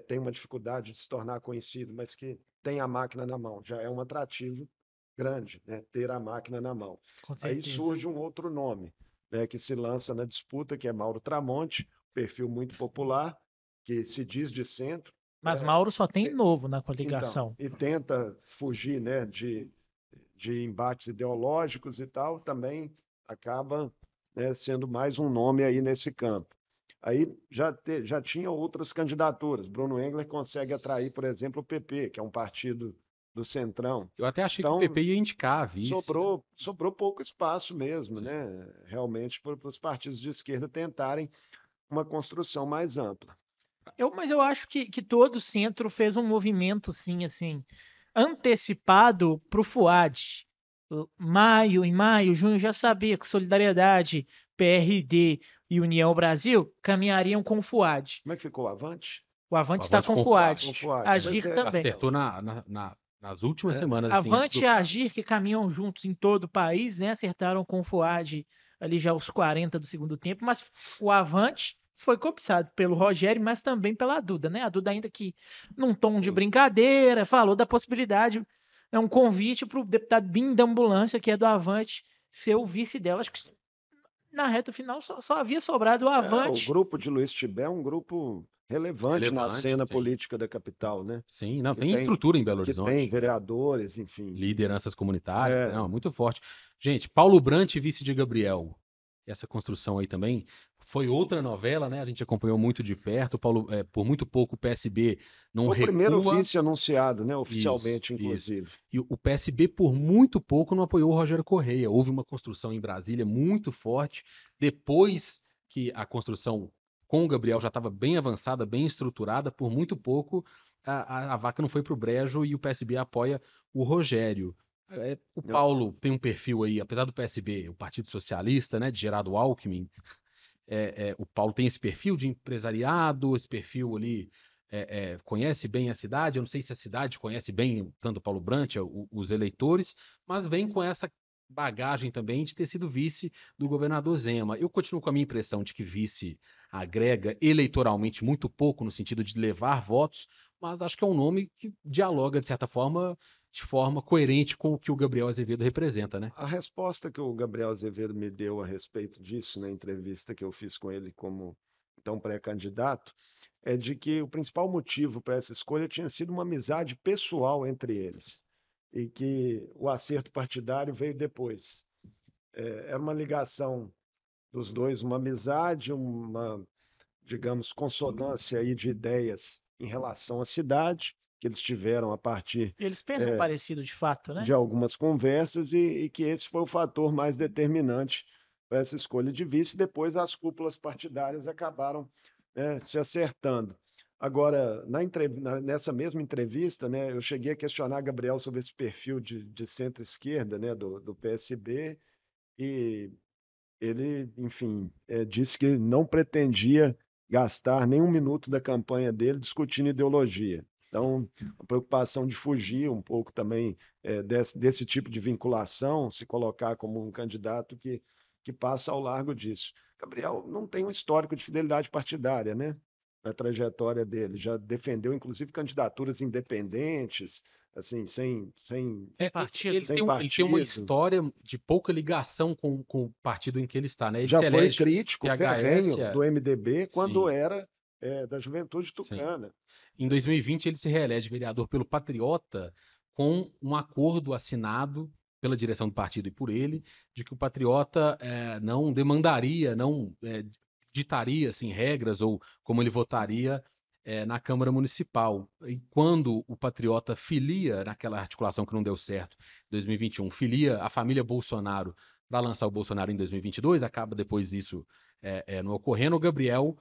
C: tem uma dificuldade de se tornar conhecido, mas que tem a máquina na mão, já é um atrativo grande, né? Ter a máquina na mão.
B: Com
C: Aí
B: certeza.
C: surge um outro nome, né, que se lança na disputa, que é Mauro Tramonte, perfil muito popular, que se diz de centro,
B: Mas Mauro só tem
C: e-
B: novo na
C: então,
B: coligação.
C: e tenta fugir, né, de embates ideológicos e tal, também acaba, né, sendo mais um nome aí nesse campo. Aí já tinha outras candidaturas. Bruno Engler consegue atrair, por exemplo, o PP, que é um partido do Centrão.
A: Eu até achei que o
C: Então,
A: PP ia indicar a vice, né?
C: sobrou pouco espaço mesmo,
A: Sim.
C: né? Realmente, para os partidos de esquerda tentarem uma construção mais ampla.
B: Mas eu acho que todo o centro fez um movimento, sim, assim, antecipado para o Fuad. em maio, junho, já sabia que Solidariedade, PRD e União Brasil caminhariam com o Fuad.
C: Como é que ficou o Avante?
B: O
A: O
B: Avante está
A: Avante
B: com o
A: com o
B: Fuad.
C: Com o
A: Fuad.
C: Fuad.
B: Agir
C: Pois é.
B: também.
A: Acertou nas últimas semanas, assim, antes
B: Avante
A: do
B: e
A: prazo.
B: Agir, que caminham juntos em todo o país, né? Acertaram com o Fuad ali já aos 40 do segundo tempo, mas o Avante foi cobiçado pelo Rogério, mas também pela Duda, né? A Duda, ainda que num tom de
C: Sim.
B: brincadeira, falou da possibilidade, é um convite para o deputado Bim da Ambulância, que é do Avante, ser o vice dela. Acho que na reta final só havia sobrado o
C: O
B: Avante.
C: grupo de Luiz Tibé é um grupo relevante na
A: Relevante,
C: cena
A: sim.
C: política da capital, né?
A: Sim, não,
C: Que
A: tem
C: tem,
A: estrutura em Belo
C: que tem
A: Horizonte.
C: vereadores, enfim.
A: Lideranças comunitárias,
C: É,
A: não, muito forte. Gente, Paulo Brant, vice de Gabriel. Essa construção aí também foi outra novela, né? A gente acompanhou muito de perto. Por muito pouco o PSB não
C: foi o primeiro
A: recua.
C: vice anunciado, né?
A: Isso,
C: Oficialmente,
A: isso.
C: inclusive.
A: E o PSB, por muito pouco, não apoiou o Rogério Correia. Houve uma construção em Brasília muito forte. Depois que a construção com o Gabriel já estava bem avançada, bem estruturada, por muito pouco a vaca não foi para o brejo e o PSB apoia o Rogério. O
C: Não,
A: Paulo tem um perfil aí, apesar do PSB, o Partido Socialista, né, de Geraldo Alckmin, o Paulo tem esse perfil de empresariado, esse perfil ali, conhece bem a cidade. Eu não sei se a cidade conhece bem tanto o Paulo Brant, os eleitores, mas vem com essa bagagem também de ter sido vice do governador Zema. Eu continuo com a minha impressão de que vice agrega eleitoralmente muito pouco no sentido de levar votos, mas acho que é um nome que dialoga, de certa forma, de forma coerente com o que o Gabriel Azevedo representa, né?
C: a resposta que o Gabriel Azevedo me deu a respeito disso, na entrevista que eu fiz com ele como então pré-candidato, é de que o principal motivo para essa escolha tinha sido uma amizade pessoal entre eles e que o acerto partidário veio depois. Era uma ligação dos dois, uma amizade, uma, digamos, consonância aí de ideias em relação à cidade que eles tiveram a partir
B: Eles pensam parecido de fato, né?
C: de algumas conversas e que esse foi o fator mais determinante para essa escolha de vice. Depois as cúpulas partidárias acabaram, né, se acertando. Agora, nessa mesma entrevista, né, eu cheguei a questionar Gabriel sobre esse perfil de centro-esquerda, né, do PSB, e ele, enfim, disse que não pretendia gastar nem um minuto da campanha dele discutindo ideologia. Então, a preocupação de fugir um pouco também desse tipo de vinculação, se colocar como um candidato que passa ao largo disso. Gabriel não tem um histórico de fidelidade partidária, né? Na trajetória dele. Já defendeu, inclusive, candidaturas independentes, assim, sem
B: Sem partido.
A: Ele
C: sem
A: tem uma
C: partido.
A: história de pouca ligação com o partido em que ele está, né? Ele
C: Já
A: se
C: foi
A: elege
C: crítico
A: PHS,
C: ferrenho do MDB quando
A: sim,
C: era da Juventude
A: sim.
C: Tucana.
A: Em 2020 ele se reelege vereador pelo Patriota com um acordo assinado pela direção do partido e por ele, de que o Patriota não demandaria, não ditaria assim, regras ou como ele votaria na Câmara Municipal. E quando o Patriota filia, naquela articulação que não deu certo, em 2021, filia a família Bolsonaro para lançar o Bolsonaro em 2022, acaba depois isso não ocorrendo, o Gabriel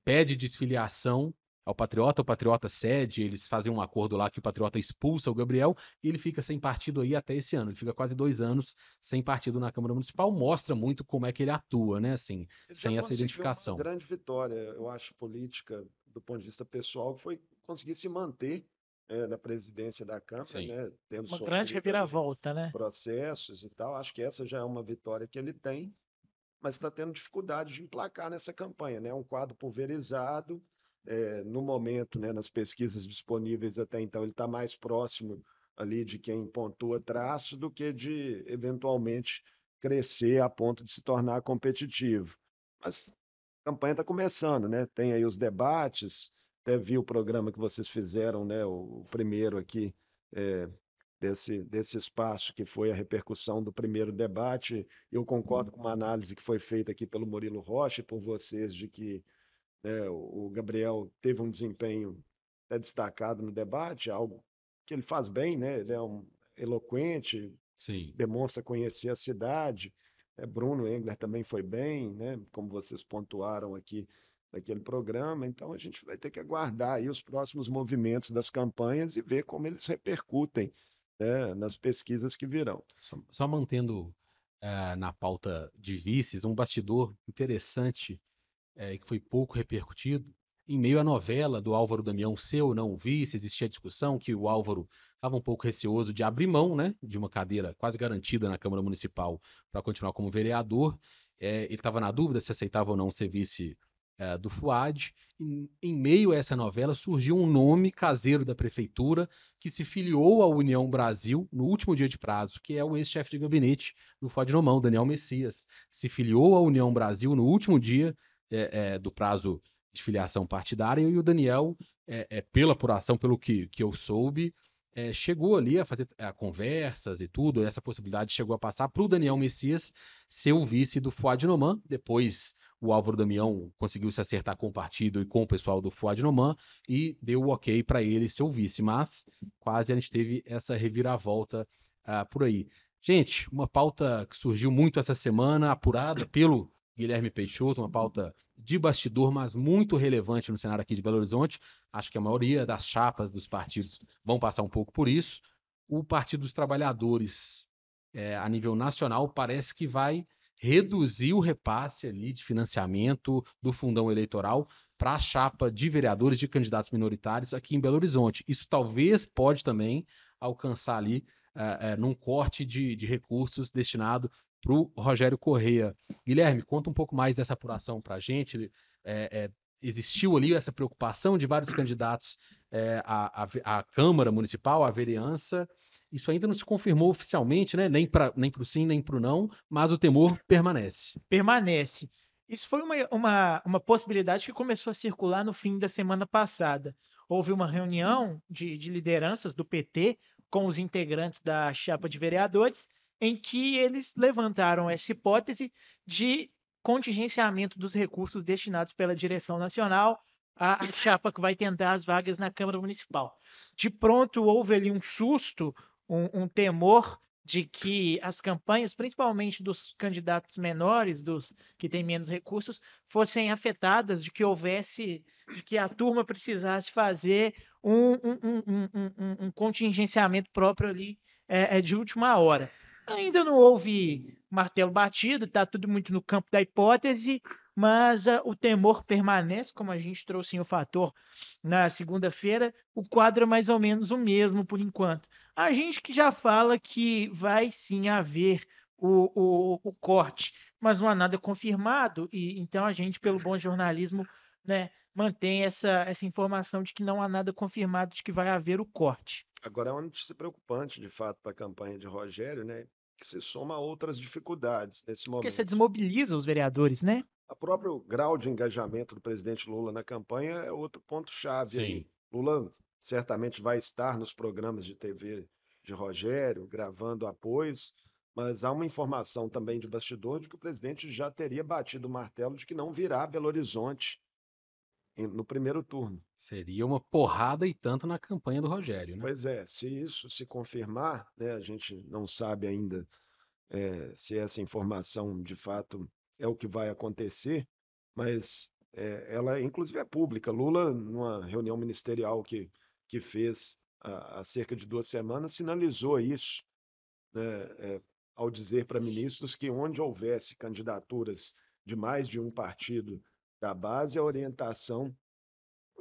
A: pede desfiliação ao Patriota, o Patriota cede, eles fazem um acordo lá que o Patriota expulsa o Gabriel e ele fica sem partido aí até esse ano. Ele fica quase 2 anos sem partido na Câmara Municipal, mostra muito como é que ele atua, né? Assim,
C: Ele já
A: sem essa
C: conseguiu uma
A: identificação.
C: grande vitória, eu acho, política, do ponto de vista pessoal, que foi conseguir se manter na presidência da Câmara,
A: Sim.
C: né, tendo
B: Uma grande
C: sofrido ali
B: reviravolta, né?
C: processos e tal. Acho que essa já é uma vitória que ele tem, mas está tendo dificuldade de emplacar nessa campanha, né? É um quadro pulverizado. No momento, né, nas pesquisas disponíveis até então, ele está mais próximo ali de quem pontua traço do que de eventualmente crescer a ponto de se tornar competitivo. Mas a campanha está começando, né? Tem aí os debates, até vi o programa que vocês fizeram, né? O primeiro aqui, é, desse espaço que foi a repercussão do primeiro debate. Eu concordo com uma análise que foi feita aqui pelo Murilo Rocha e por vocês de que, né, o Gabriel teve um desempenho destacado no debate, algo que ele faz bem, né? Ele é um eloquente,
A: Sim.
C: demonstra conhecer a cidade. Bruno Engler também foi bem, né? Como vocês pontuaram aqui naquele programa. Então a gente vai ter que aguardar aí os próximos movimentos das campanhas e ver como eles repercutem né, nas pesquisas que virão.
A: Só mantendo na pauta de vices, um bastidor interessante que foi pouco repercutido. Em meio à novela do Álvaro Damião ser ou não vice, existia a discussão que o Álvaro estava um pouco receoso de abrir mão, né, de uma cadeira quase garantida na Câmara Municipal para continuar como vereador. Ele estava na dúvida se aceitava ou não ser vice do Fuad. Em meio a essa novela surgiu um nome caseiro da prefeitura que se filiou à União Brasil no último dia de prazo, que é o ex-chefe de gabinete do Fuad Nomão, Daniel Messias. Se filiou à União Brasil no último dia do prazo de filiação partidária, e o Daniel, pela apuração, pelo que eu soube, chegou ali a fazer conversas e tudo, essa possibilidade chegou a passar para o Daniel Messias ser o vice do Fuad Noman. Depois o Álvaro Damião conseguiu se acertar com o partido e com o pessoal do Fuad Noman e deu o ok para ele ser o vice, mas quase a gente teve essa reviravolta por aí. Gente, uma pauta que surgiu muito essa semana, apurada pelo Guilherme Peixoto, uma pauta de bastidor, mas muito relevante no cenário aqui de Belo Horizonte. Acho que a maioria das chapas dos partidos vão passar um pouco por isso. O Partido dos Trabalhadores, a nível nacional, parece que vai reduzir o repasse ali de financiamento do fundão eleitoral para a chapa de vereadores de candidatos minoritários aqui em Belo Horizonte. Isso talvez pode também alcançar ali num corte de recursos destinado para o Rogério Correia. Guilherme, conta um pouco mais dessa apuração para a gente. Existiu ali essa preocupação de vários candidatos à Câmara Municipal, à vereança. Isso ainda não se confirmou oficialmente, né? Nem para o sim, nem para o não, mas o temor permanece.
B: Permanece. Isso foi uma possibilidade que começou a circular no fim da semana passada. Houve uma reunião de lideranças do PT com os integrantes da chapa de vereadores, em que eles levantaram essa hipótese de contingenciamento dos recursos destinados pela direção nacional à chapa que vai tentar as vagas na Câmara Municipal. De pronto, houve ali um susto, um temor de que as campanhas, principalmente dos candidatos menores, dos que têm menos recursos, fossem afetadas, de que a turma precisasse fazer um contingenciamento próprio ali de última hora. Ainda não houve martelo batido, está tudo muito no campo da hipótese, mas o temor permanece, como a gente trouxe em O Fator na segunda-feira, o quadro é mais ou menos o mesmo por enquanto. A gente que já fala que vai sim haver o corte, mas não há nada confirmado, e então a gente, pelo bom jornalismo, né, mantém essa informação de que não há nada confirmado de que vai haver o corte.
C: Agora, é uma notícia preocupante, de fato, para a campanha de Rogério, né, que se soma a outras dificuldades nesse
B: Porque você
C: momento.
B: desmobiliza os vereadores, né?
C: O próprio grau de engajamento do presidente Lula na campanha é outro ponto-chave aí.
A: Sim.
C: Lula certamente vai estar nos programas de TV de Rogério, gravando apoios, mas há uma informação também de bastidor de que o presidente já teria batido o martelo de que não virá a Belo Horizonte no primeiro turno.
A: Seria uma porrada e tanto na campanha do Rogério, né?
C: Pois é, se isso se confirmar, né, a gente não sabe ainda se essa informação de fato é o que vai acontecer, mas ela inclusive é pública. Lula, numa reunião ministerial que fez há cerca de 2 semanas, sinalizou isso, né, ao dizer para ministros que onde houvesse candidaturas de mais de um partido da base, a orientação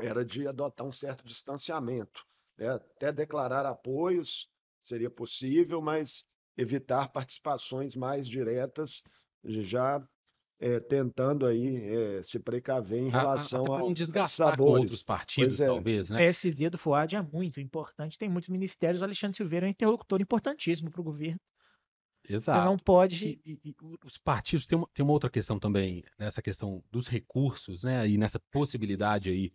C: era de adotar um certo distanciamento, né? Até declarar apoios seria possível, mas evitar participações mais diretas, já tentando aí se precaver em
A: Até
C: relação
A: para não
C: a
A: desgastar com outros
C: sabores. Pois
A: partidos,
C: é,
A: talvez,
B: O
A: né?
B: PSD do Fuad é muito importante, tem muitos ministérios. O Alexandre Silveira é um interlocutor importantíssimo para o governo. Você não
A: Exato.
B: pode.
A: E os partidos tem uma outra questão também, nessa questão dos recursos, né? E nessa possibilidade aí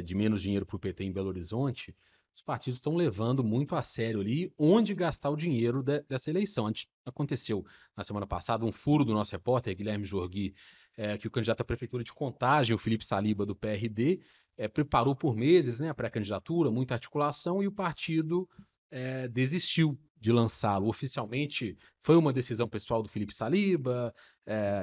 A: de menos dinheiro para o PT em Belo Horizonte, os partidos estão levando muito a sério ali onde gastar o dinheiro dessa eleição. Aconteceu na semana passada um furo do nosso repórter, Guilherme Jorgui, que o candidato à prefeitura de Contagem, o Felipe Saliba, do PRD, preparou por meses, né, a pré-candidatura, muita articulação, e o partido desistiu de lançá-lo. Oficialmente foi uma decisão pessoal do Felipe Saliba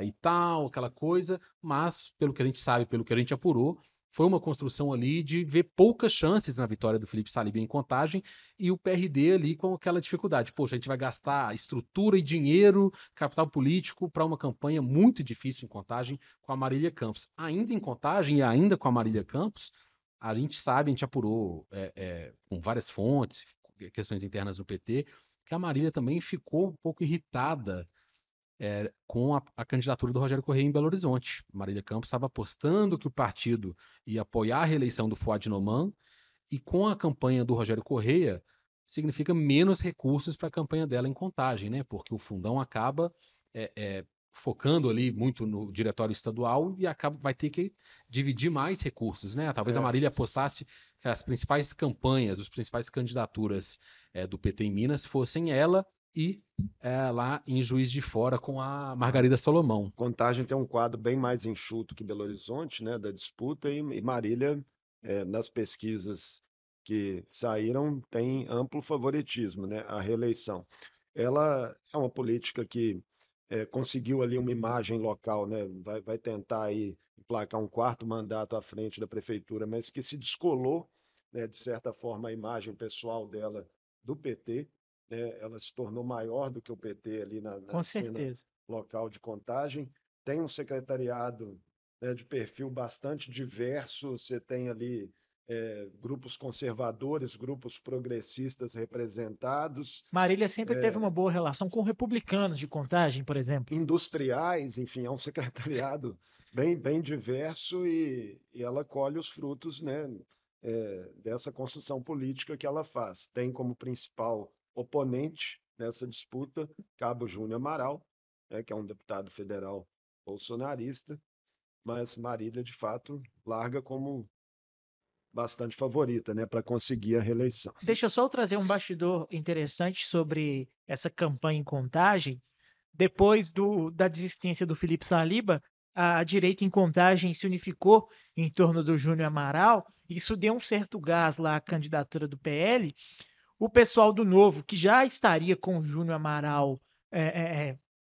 A: e tal, aquela coisa, mas pelo que a gente sabe, pelo que a gente apurou, foi uma construção ali de ver poucas chances na vitória do Felipe Saliba em Contagem e o PRD ali com aquela dificuldade. Poxa, a gente vai gastar estrutura e dinheiro, capital político, para uma campanha muito difícil em Contagem com a Marília Campos. Ainda em Contagem e ainda com a Marília Campos, a gente sabe, a gente apurou com várias fontes, questões internas do PT, que a Marília também ficou um pouco irritada com a candidatura do Rogério Correia em Belo Horizonte. Marília Campos estava apostando que o partido ia apoiar a reeleição do Fuad Noman, e com a campanha do Rogério Correia, significa menos recursos para a campanha dela em Contagem, né? Porque o fundão acaba focando ali muito no diretório estadual e vai ter que dividir mais recursos, né? Talvez a Marília apostasse que as principais campanhas, as principais candidaturas do PT em Minas fossem ela e lá em Juiz de Fora com a Margarida Solomão.
C: Contagem tem um quadro bem mais enxuto que Belo Horizonte, né, da disputa, e Marília, nas pesquisas que saíram, tem amplo favoritismo, né, a reeleição. Ela é uma política que conseguiu ali uma imagem local, né, vai tentar aí emplacar um 4º mandato à frente da prefeitura, mas que se descolou, né, de certa forma, a imagem pessoal dela do PT, né, ela se tornou maior do que o PT ali na
B: Com
C: cena
B: certeza.
C: local de Contagem. Tem um secretariado, né, de perfil bastante diverso, você tem ali grupos conservadores, grupos progressistas representados,
B: Marília sempre teve uma boa relação com republicanos de Contagem, por exemplo.
C: industriais, enfim, é um secretariado bem diverso e ela colhe os frutos, né, dessa construção política que ela faz. Tem como principal oponente nessa disputa Cabo Júnior Amaral, né, que é um deputado federal bolsonarista, mas Marília, de fato, larga como bastante favorita, né, para conseguir a reeleição.
B: Deixa eu só trazer um bastidor interessante sobre essa campanha em Contagem. Depois da desistência do Felipe Saliba, a direita em Contagem se unificou em torno do Júnior Amaral. Isso deu um certo gás lá à candidatura do PL. O pessoal do Novo, que já estaria com o Júnior Amaral,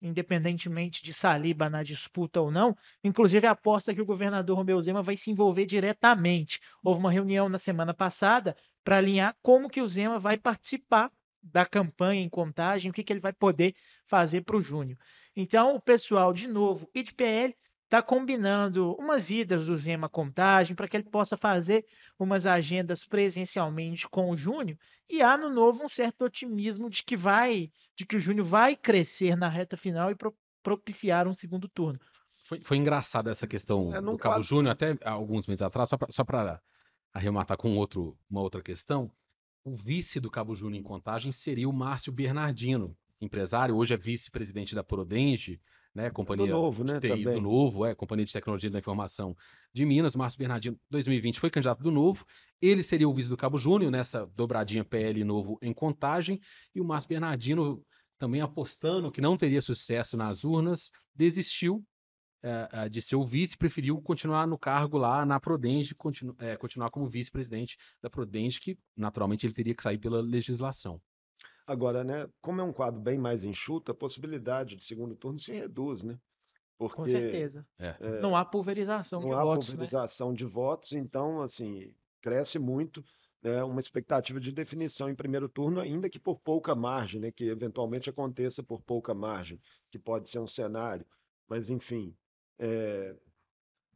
B: independentemente de Saliba na disputa ou não, inclusive aposta que o governador Romeu Zema vai se envolver diretamente. Houve uma reunião na semana passada para alinhar como que o Zema vai participar da campanha em Contagem, o que ele vai poder fazer para o Júnior. Então, o pessoal de Novo e de PL está combinando umas idas do Zema à Contagem para que ele possa fazer umas agendas presencialmente com o Júnior, e há no Novo um certo otimismo de que o Júnior vai crescer na reta final e propiciar um segundo turno.
A: Foi engraçada essa questão do Cabo Júnior, até alguns meses atrás, só para arrematar com uma outra questão. O vice do Cabo Júnior em Contagem seria o Márcio Bernardino, empresário, hoje é vice-presidente da Prodenge, né, companhia
C: do Novo, né,
A: de TI
C: também.
A: do Novo, companhia de tecnologia da informação de Minas. O Márcio Bernardino, 2020, foi candidato do Novo. Ele seria o vice do Cabo Júnior nessa dobradinha PL Novo em Contagem. E o Márcio Bernardino, também apostando que não teria sucesso nas urnas, desistiu de ser o vice, preferiu continuar no cargo lá na Prodenge, continuar como vice-presidente da Prodenge, que naturalmente ele teria que sair pela legislação.
C: Agora, né, como é um quadro bem mais enxuto, a possibilidade de segundo turno se reduz, né? Porque
B: com certeza. Não há pulverização de
C: não há
B: votos,
C: pulverização de votos, então, assim, cresce muito, né, uma expectativa de definição em primeiro turno, ainda que por pouca margem, né, que eventualmente aconteça por pouca margem, que pode ser um cenário. Mas, enfim,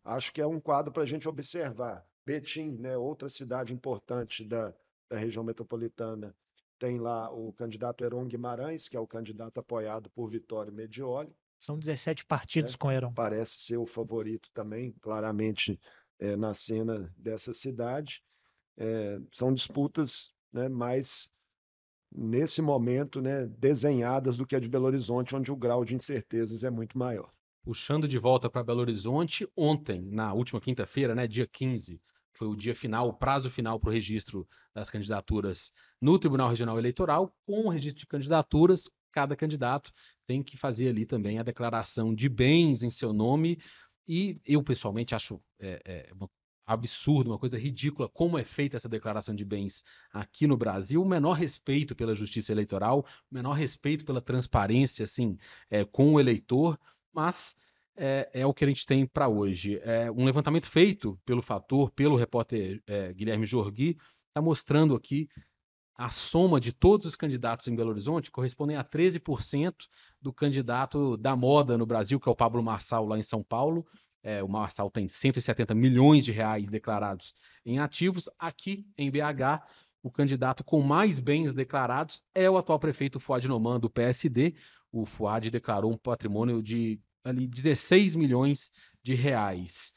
C: acho que é um quadro para a gente observar. Betim, né, outra cidade importante da região metropolitana, tem lá o candidato Heron Guimarães, que é o candidato apoiado por Vitório Medioli.
B: São 17 partidos com Heron.
C: Parece ser o favorito também, claramente, na cena dessa cidade. São disputas, né, mais, nesse momento, né, desenhadas do que a de Belo Horizonte, onde o grau de incertezas é muito maior.
A: Puxando de volta para Belo Horizonte, ontem, na última quinta-feira, né, dia 15, foi o dia final, o prazo final para o registro das candidaturas no Tribunal Regional Eleitoral. Com o registro de candidaturas, cada candidato tem que fazer ali também a declaração de bens em seu nome. E eu, pessoalmente, acho um absurdo, uma coisa ridícula como é feita essa declaração de bens aqui no Brasil. O menor respeito pela justiça eleitoral, o menor respeito pela transparência, assim, com o eleitor. Mas é o que a gente tem para hoje. Um levantamento feito pelo Fator, pelo repórter Guilherme Jorgui, está mostrando aqui a soma de todos os candidatos em Belo Horizonte correspondem a 13% do candidato da moda no Brasil, que é o Pablo Marçal, lá em São Paulo. O Marçal tem 170 milhões de reais declarados em ativos. Aqui, em BH, o candidato com mais bens declarados é o atual prefeito Fuad Noman, do PSD. O Fuad declarou um patrimônio de ali, 16 milhões de reais.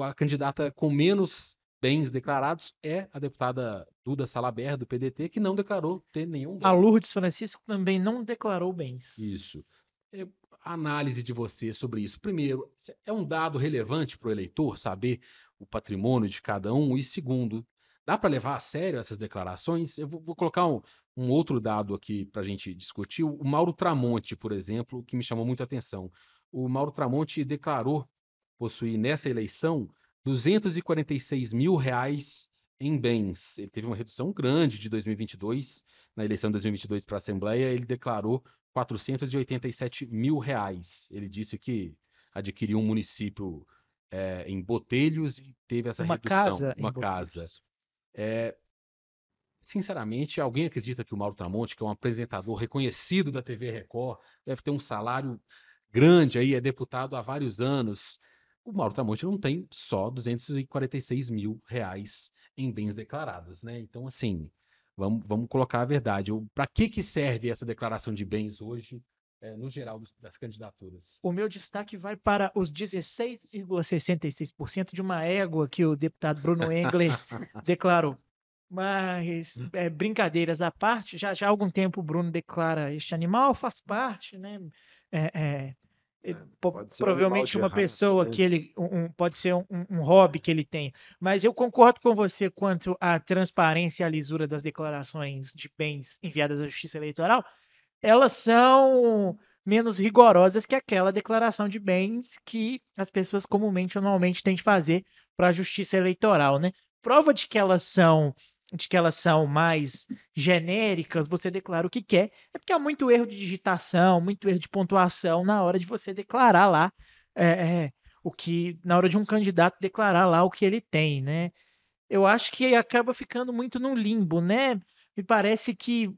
A: A candidata com menos bens declarados é a deputada Duda Salabert, do PDT, que não declarou ter nenhum bem.
B: A Lourdes Francisco também não declarou bens.
A: Isso. A análise de você sobre isso. Primeiro, é um dado relevante para o eleitor saber o patrimônio de cada um? E segundo, dá para levar a sério essas declarações? Eu vou colocar um outro dado aqui para a gente discutir. O Mauro Tramonte, por exemplo, que me chamou muito a atenção. O Mauro Tramonte declarou possuir nessa eleição 246 mil reais em bens. Ele teve uma redução grande de 2022, na eleição de 2022 para a Assembleia, ele declarou 487 mil reais. Ele disse que adquiriu um município em Botelhos e teve essa redução. Uma casa. Sinceramente, alguém acredita que o Mauro Tramonte, que é um apresentador reconhecido da TV Record, deve ter um salário grande aí, é deputado há vários anos. O Mauro Tramonte não tem só 246 mil reais em bens declarados, né? Então, assim, vamos colocar a verdade. Para que serve essa declaração de bens hoje, no geral das candidaturas?
B: O meu destaque vai para os 16,66% de uma égua que o deputado Bruno Engler declarou. Mas, brincadeiras à parte, já há algum tempo o Bruno declara este animal faz parte, né? Provavelmente uma pessoa que ele pode ser um hobby que ele tem. Mas eu concordo com você quanto à transparência e à lisura das declarações de bens enviadas à Justiça Eleitoral. Elas são menos rigorosas que aquela declaração de bens que as pessoas comumente, anualmente, têm de fazer para a Justiça Eleitoral, né? Prova de que elas são mais genéricas, você declara o que quer, é porque há muito erro de digitação, muito erro de pontuação na hora de você declarar lá na hora de um candidato declarar lá o que ele tem, né? Eu acho que acaba ficando muito no limbo, né? Me parece que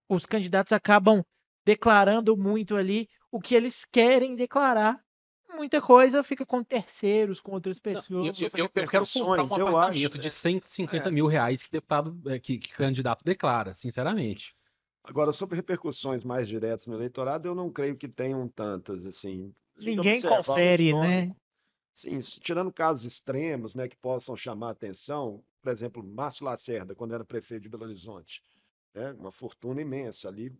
B: os candidatos acabam declarando muito ali o que eles querem declarar. Muita coisa fica com terceiros, com outras pessoas.
A: Eu quero comprar um apartamento de 150 mil reais que candidato declara, sinceramente.
C: Agora, sobre repercussões mais diretas no eleitorado, eu não creio que tenham tantas, assim.
B: Ninguém confere, né?
C: Sim, tirando casos extremos, né, que possam chamar a atenção, por exemplo, Márcio Lacerda, quando era prefeito de Belo Horizonte, né, uma fortuna imensa ali,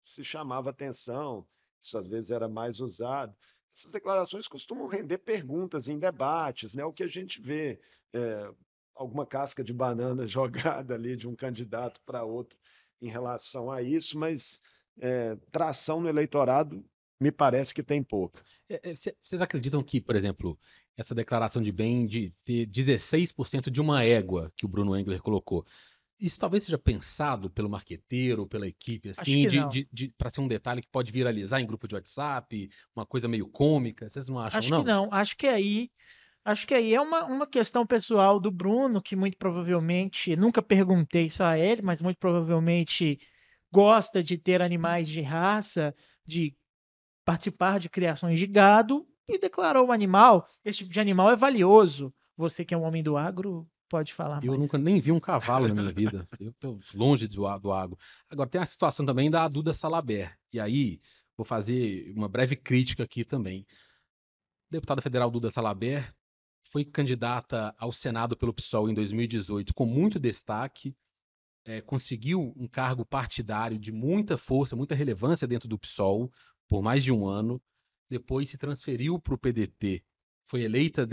C: se chamava atenção, isso às vezes era mais usado. Essas declarações costumam render perguntas em debates, né? O que a gente vê, alguma casca de banana jogada ali de um candidato para outro em relação a isso, mas tração no eleitorado me parece que tem pouca.
A: Vocês acreditam que, por exemplo, essa declaração de bem de ter 16% de uma égua que o Bruno Engler colocou, isso talvez seja pensado pelo marqueteiro, pela equipe, assim, para ser um detalhe que pode viralizar em grupo de WhatsApp, uma coisa meio cômica? Vocês não acham,
B: Acho que não. Acho que aí é uma questão pessoal do Bruno, que muito provavelmente, nunca perguntei isso a ele, mas muito provavelmente gosta de ter animais de raça, de participar de criações de gado, e declarou o animal. Esse tipo de animal é valioso. Você que é um homem do agro, pode falar mais.
A: Eu nunca nem vi um cavalo na minha vida. Eu estou longe do agro. Agora, tem a situação também da Duda Salabert. E aí, vou fazer uma breve crítica aqui também. A deputada federal Duda Salabert foi candidata ao Senado pelo PSOL em 2018 com muito destaque, conseguiu um cargo partidário de muita força, muita relevância dentro do PSOL por mais de um ano. Depois se transferiu para o PDT. Foi eleita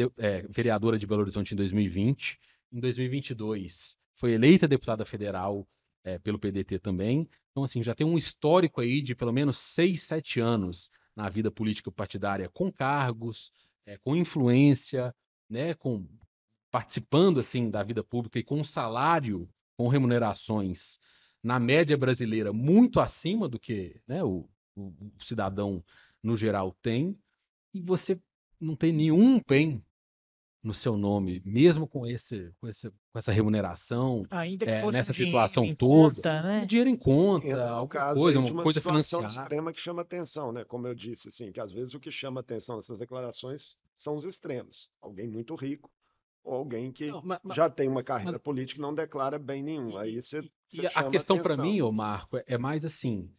A: vereadora de Belo Horizonte em 2020. Em 2022, foi eleita deputada federal pelo PDT também. Então, assim, já tem um histórico aí de pelo menos 6, 7 anos na vida política partidária, com cargos, com influência, né, participando assim da vida pública e com um salário, com remunerações na média brasileira muito acima do que, né, o cidadão no geral tem. e você não tem nenhum bem no seu nome, mesmo com essa remuneração,
B: Ainda que fosse um
A: nessa
B: dinheiro
A: situação
B: em
A: toda,
B: conta,
A: um
B: né?
A: dinheiro em conta,
C: Entra no
A: alguma
C: caso
A: coisa,
C: aí
A: uma
C: de uma
A: coisa
C: situação
A: financiada.
C: extrema que chama atenção, né? Como eu disse, assim, que às vezes o que chama atenção nessas declarações são os extremos. Alguém muito rico ou alguém que
A: Não,
C: já tem uma
A: mas
C: carreira política e não declara bem nenhum. Aí você
A: e a
C: chama
A: questão para
C: atenção.
A: mim, ô Marco, é mais assim.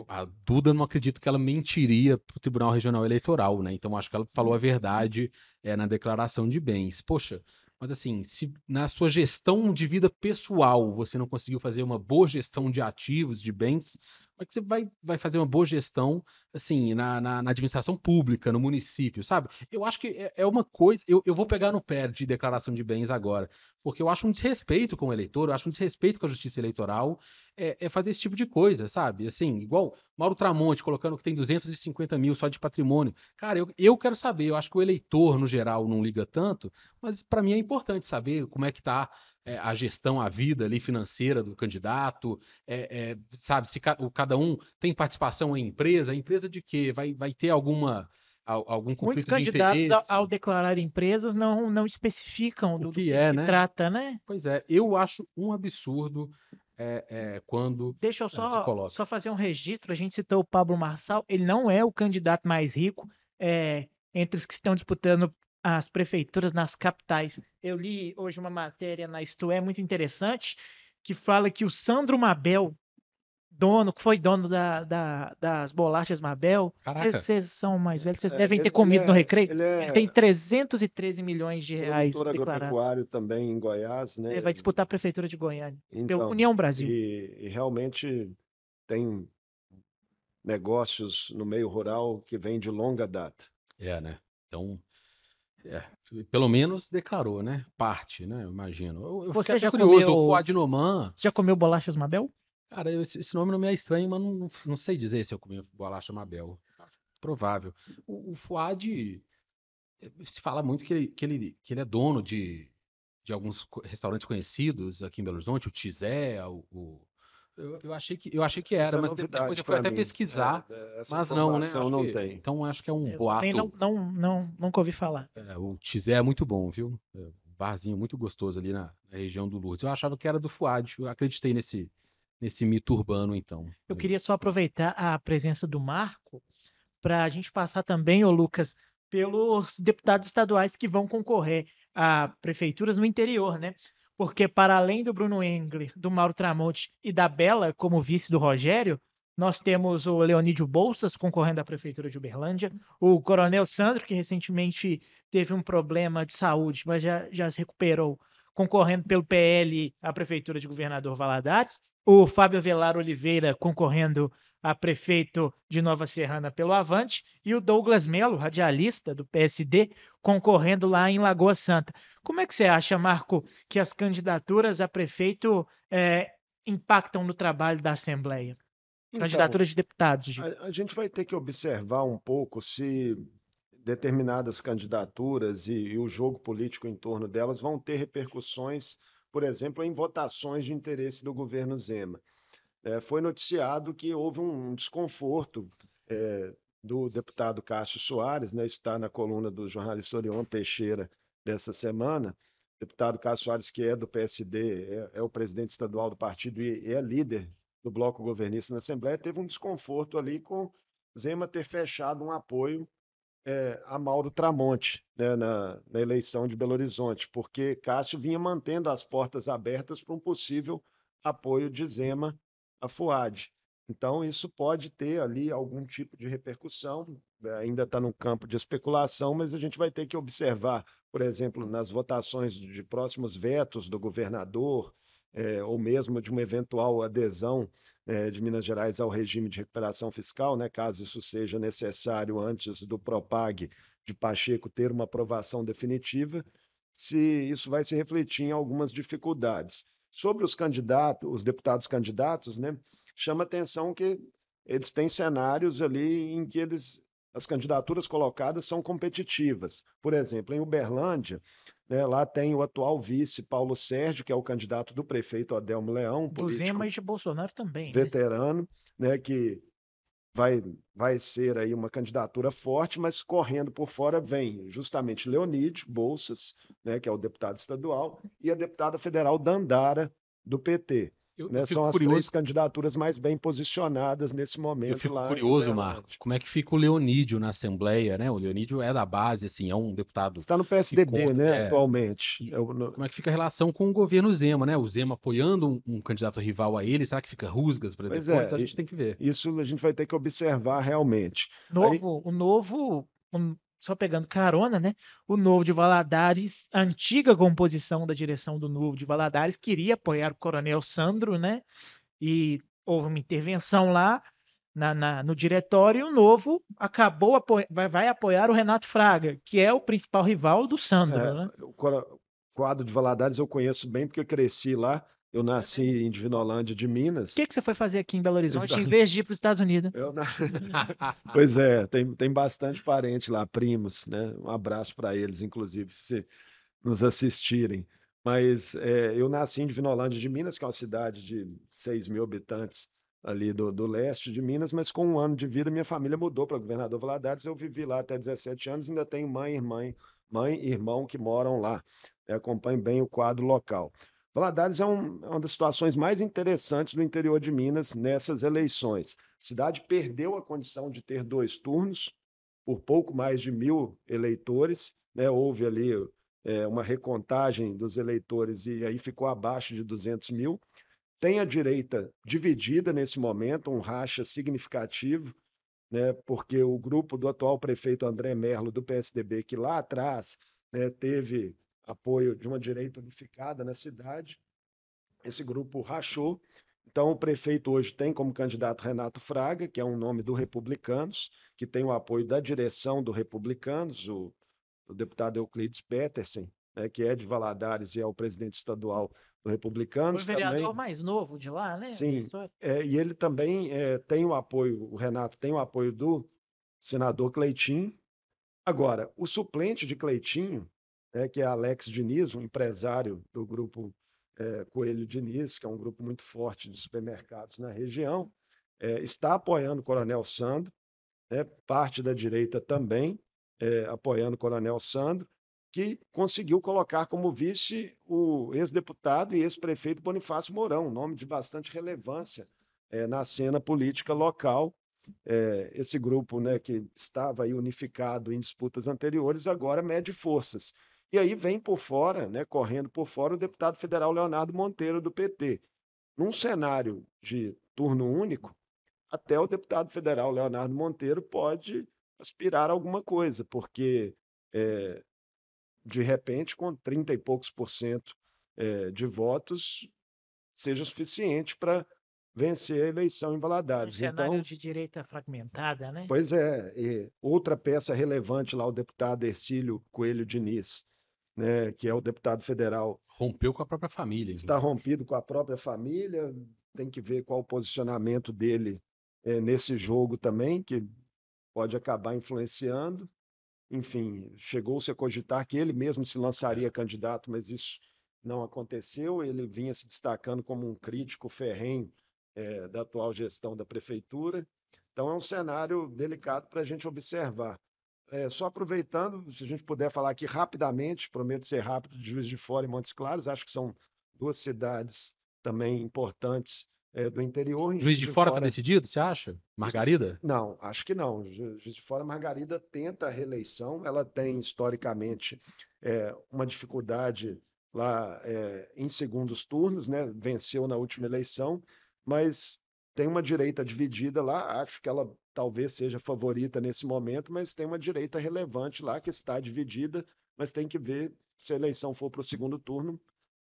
A: A Duda não acredito que ela mentiria para o Tribunal Regional Eleitoral, né? Então acho que ela falou a verdade na declaração de bens. Poxa, mas assim, se na sua gestão de vida pessoal você não conseguiu fazer uma boa gestão de ativos, de bens, como é que você vai fazer uma boa gestão assim na administração pública, no município, sabe? Eu acho que é uma coisa. Eu vou pegar no pé de declaração de bens agora, porque eu acho um desrespeito com o eleitor, eu acho um desrespeito com a justiça eleitoral fazer esse tipo de coisa, sabe? Assim, igual Mauro Tramonte colocando que tem 250 mil só de patrimônio. Cara, eu quero saber, eu acho que o eleitor, no geral, não liga tanto, mas para mim é importante saber como é que tá a gestão, a vida ali financeira do candidato, sabe, se cada um tem participação em empresa de quê? Vai ter algum
B: Muitos
A: conflito de
B: candidatos, ao
A: interesse?
B: declarar empresas, não especificam
A: O
B: do
A: que
B: que
A: é,
B: se
A: né?
B: trata, né?
A: Pois é, eu acho um absurdo quando
B: Deixa eu
A: se
B: só
A: coloca.
B: fazer um registro. A gente citou o Pablo Marçal, ele não é o candidato mais rico entre os que estão disputando as prefeituras nas capitais. Eu li hoje uma matéria na Isto É muito interessante que fala que o Sandro Mabel, que foi dono das bolachas Mabel,
A: Caraca,
B: vocês são mais velhos, vocês
C: É,
B: devem ter
C: ele
B: comido no
C: é,
B: recreio.
C: ele
B: Ele tem
C: é
B: 313 milhões de reais
C: produtor
B: declarados.
C: agropecuário também em Goiás, né?
B: Vai disputar a prefeitura de Goiânia, pelo
C: Então,
B: União Brasil.
C: e realmente tem negócios no meio rural que vêm de longa data.
A: né? Então, é, pelo menos declarou, né? Parte, né? Eu imagino. Eu fiquei
B: Você
A: até
B: já
A: curioso, o
B: comeu,
A: Fuad Noman,
B: já comeu bolachas Mabel?
A: cara, esse nome não me é estranho, mas não sei dizer se eu comi bolacha Mabel. Provável. O Fuad, se fala muito que ele é dono de alguns restaurantes conhecidos aqui em Belo Horizonte, o Tizé, eu achei que
C: Isso
A: era,
C: é
A: mas depois
C: novidade
A: eu fui
C: para
A: até
C: mim.
A: pesquisar,
C: Essa
A: mas não, né?
C: informação não tem.
A: Então acho que é um
B: Eu também
A: boato.
B: nunca ouvi falar.
A: O Tizé é muito bom, viu? Um barzinho muito gostoso ali na região do Lourdes. Eu achava que era do Fuad, eu acreditei nesse mito urbano, então.
B: Eu queria só aproveitar a presença do Marco para a gente passar também, ô Lucas, pelos deputados estaduais que vão concorrer a prefeituras no interior, né? Porque para além do Bruno Engler, do Mauro Tramonte e da Bela como vice do Rogério, nós temos o Leonídio Bolsas concorrendo à prefeitura de Uberlândia, o Coronel Sandro, que recentemente teve um problema de saúde, mas já se recuperou, concorrendo pelo PL à prefeitura de Governador Valadares, o Fábio Avelar Oliveira concorrendo a prefeito de Nova Serrana pelo Avante, e o Douglas Melo, radialista do PSD, concorrendo lá em Lagoa Santa. Como é que você acha, Marco, que as candidaturas a prefeito impactam no trabalho da Assembleia?
C: Então,
B: Candidaturas de deputados, digo.
C: a gente vai ter que observar um pouco se determinadas candidaturas e o jogo político em torno delas vão ter repercussões, por exemplo, em votações de interesse do governo Zema. Foi noticiado que houve um desconforto do deputado Cássio Soares, né, está na coluna do jornalista Orion Teixeira dessa semana. Deputado Cássio Soares, que é do PSD, é o presidente estadual do partido e é líder do bloco governista na Assembleia, teve um desconforto ali com Zema ter fechado um apoio a Mauro Tramonte, né, na eleição de Belo Horizonte, porque Cássio vinha mantendo as portas abertas para um possível apoio de Zema a Fuad. Então, isso pode ter ali algum tipo de repercussão, ainda está no campo de especulação, mas a gente vai ter que observar, por exemplo, nas votações de próximos vetos do governador, ou mesmo de uma eventual adesão de Minas Gerais ao regime de recuperação fiscal, né, caso isso seja necessário antes do Propag de Pacheco ter uma aprovação definitiva, se isso vai se refletir em algumas dificuldades. Sobre os candidatos, os deputados candidatos, né, chama atenção que eles têm cenários ali em que as candidaturas colocadas são competitivas. Por exemplo, em Uberlândia, né, lá tem o atual vice Paulo Sérgio, que é o candidato do prefeito Adelmo Leão,
B: Do Zema
C: político
B: e de Bolsonaro também, né?
C: veterano, né, que vai ser aí uma candidatura forte, mas correndo por fora vem justamente Leonídio Bolsas, né, que é o deputado estadual, e a deputada federal Dandara, do PT.
A: Eu
C: Né,
A: fico
C: são as
A: curioso.
C: 3 candidaturas mais bem posicionadas nesse
A: Eu
C: momento
A: fico
C: lá em
A: curioso, Marco,
C: Uberlândia.
A: como é que fica o Leonídio na Assembleia, né? O Leonídio é da base, assim, é um deputado
C: Está no
A: que
C: PSDB,
A: conta.
C: né, atualmente.
A: E como é que fica a relação com o governo Zema, né? O Zema apoiando um candidato rival a ele, será que fica rusgas para
C: Pois
A: depois?
C: é,
A: A gente tem que ver.
C: isso a gente vai ter que observar realmente. Aí,
B: Só pegando carona, né? O Novo de Valadares, a antiga composição da direção do Novo de Valadares, queria apoiar o Coronel Sandro, né? E houve uma intervenção lá no diretório, e o Novo vai apoiar o Renato Fraga, que é o principal rival do Sandro, né?
C: o quadro de Valadares eu conheço bem porque eu cresci lá. Eu nasci em Divinolândia de Minas.
B: O que você foi fazer aqui em Belo Horizonte em
C: Eu,
B: vez de ir para os Estados Unidos?
C: Pois é, tem bastante parente lá, primos, né? Um abraço para eles, inclusive, se nos assistirem. Mas eu nasci em Divinolândia de Minas, que é uma cidade de 6.000 habitantes ali do leste de Minas, mas com 1 ano de vida minha família mudou para Governador Valadares. Eu vivi lá até 17 anos, ainda tenho mãe e irmão que moram lá. Eu acompanho bem o quadro local. Valadares é uma das situações mais interessantes do interior de Minas nessas eleições. A cidade perdeu a condição de ter 2 turnos, por pouco mais de 1.000 eleitores, né? Houve ali uma recontagem dos eleitores e aí ficou abaixo de 200.000. Tem a direita dividida nesse momento, um racha significativo, né? Porque o grupo do atual prefeito André Merlo, do PSDB, que lá atrás, né, teve apoio de uma direita unificada na cidade, esse grupo rachou. Então, o prefeito hoje tem como candidato Renato Fraga, que é um nome do Republicanos, que tem o apoio da direção do Republicanos, o deputado Euclides Petersen, né, que é de Valadares e é o presidente estadual do
B: Foi o
C: Republicanos
B: vereador
C: também.
B: mais novo de lá, né? Da
C: Sim,
B: história.
C: e ele também tem o apoio, o Renato tem o apoio do senador Cleitinho. Agora, o suplente de Cleitinho, que é Alex Diniz, um empresário do grupo Coelho Diniz, que é um grupo muito forte de supermercados na região, está apoiando o Coronel Sandro, né, parte da direita também apoiando o Coronel Sandro, que conseguiu colocar como vice o ex-deputado e ex-prefeito Bonifácio Mourão, um nome de bastante relevância na cena política local. Esse grupo, né, que estava aí unificado em disputas anteriores, agora mede forças. E aí vem por fora, né, correndo por fora, o deputado federal Leonardo Monteiro, do PT. Num cenário de turno único, até o deputado federal Leonardo Monteiro pode aspirar a alguma coisa, porque, de repente, com 30 e poucos por cento de votos, seja suficiente para vencer a eleição em
B: Um
C: Valadares.
B: cenário
C: Então,
B: de direita fragmentada, né?
C: pois é, e outra peça relevante lá, o deputado Hercílio Coelho Diniz, né, que é o deputado federal,
A: Rompeu com a própria família,
C: está
A: inclusive.
C: rompido com a própria família, tem que ver qual o posicionamento dele nesse jogo também, que pode acabar influenciando. Enfim, chegou-se a cogitar que ele mesmo se lançaria candidato, mas isso não aconteceu. Ele vinha se destacando como um crítico ferrenho da atual gestão da prefeitura. Então, é um cenário delicado para a gente observar. Só aproveitando, se a gente puder falar aqui rapidamente, prometo ser rápido, de Juiz de Fora e Montes Claros, acho que são 2 cidades também importantes do interior. Em
A: Juiz
C: Juiz
A: de
C: de
A: Fora tá
C: Fora,
A: decidido, você acha? Margarida?
C: não, acho que não. Juiz de Fora, Margarida tenta a reeleição, ela tem historicamente uma dificuldade lá em segundos turnos, né? Venceu na última eleição, mas tem uma direita dividida lá. Acho que ela talvez seja favorita nesse momento, mas tem uma direita relevante lá que está dividida, mas tem que ver se a eleição for para o segundo turno,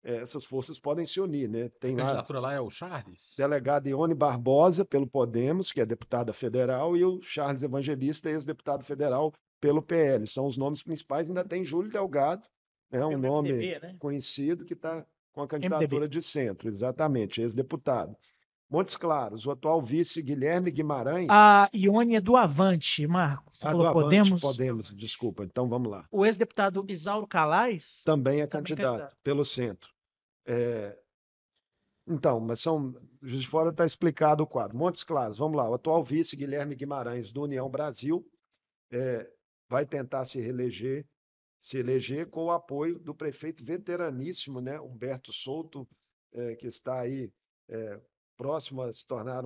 C: essas forças podem se unir, né?
A: A
C: Tem lá
A: candidatura lá é o Charles?
C: delegada Ione Barbosa, pelo Podemos, que é deputada federal, e o Charles Evangelista, ex-deputado federal, pelo PL. São os nomes principais. Ainda tem Júlio Delgado, né, um
B: Pelo
C: nome
B: MDB, né?
C: conhecido que está com a
B: MDB.
C: candidatura de centro, exatamente, ex-deputado. Montes Claros, o atual vice Guilherme Guimarães.
B: A Ione é do Avante, Marcos. Você
C: Do
B: falou
C: Avante,
B: Podemos.
C: Podemos, desculpa. Então vamos lá.
B: O ex-deputado Isauro Calais
C: Também é
B: também
C: candidato pelo centro. Então, mas Juiz de Fora está explicado o quadro. Montes Claros, vamos lá. O atual vice Guilherme Guimarães, do União Brasil, vai tentar se eleger com o apoio do prefeito veteraníssimo, né, Humberto Souto, que está aí próximo a se tornar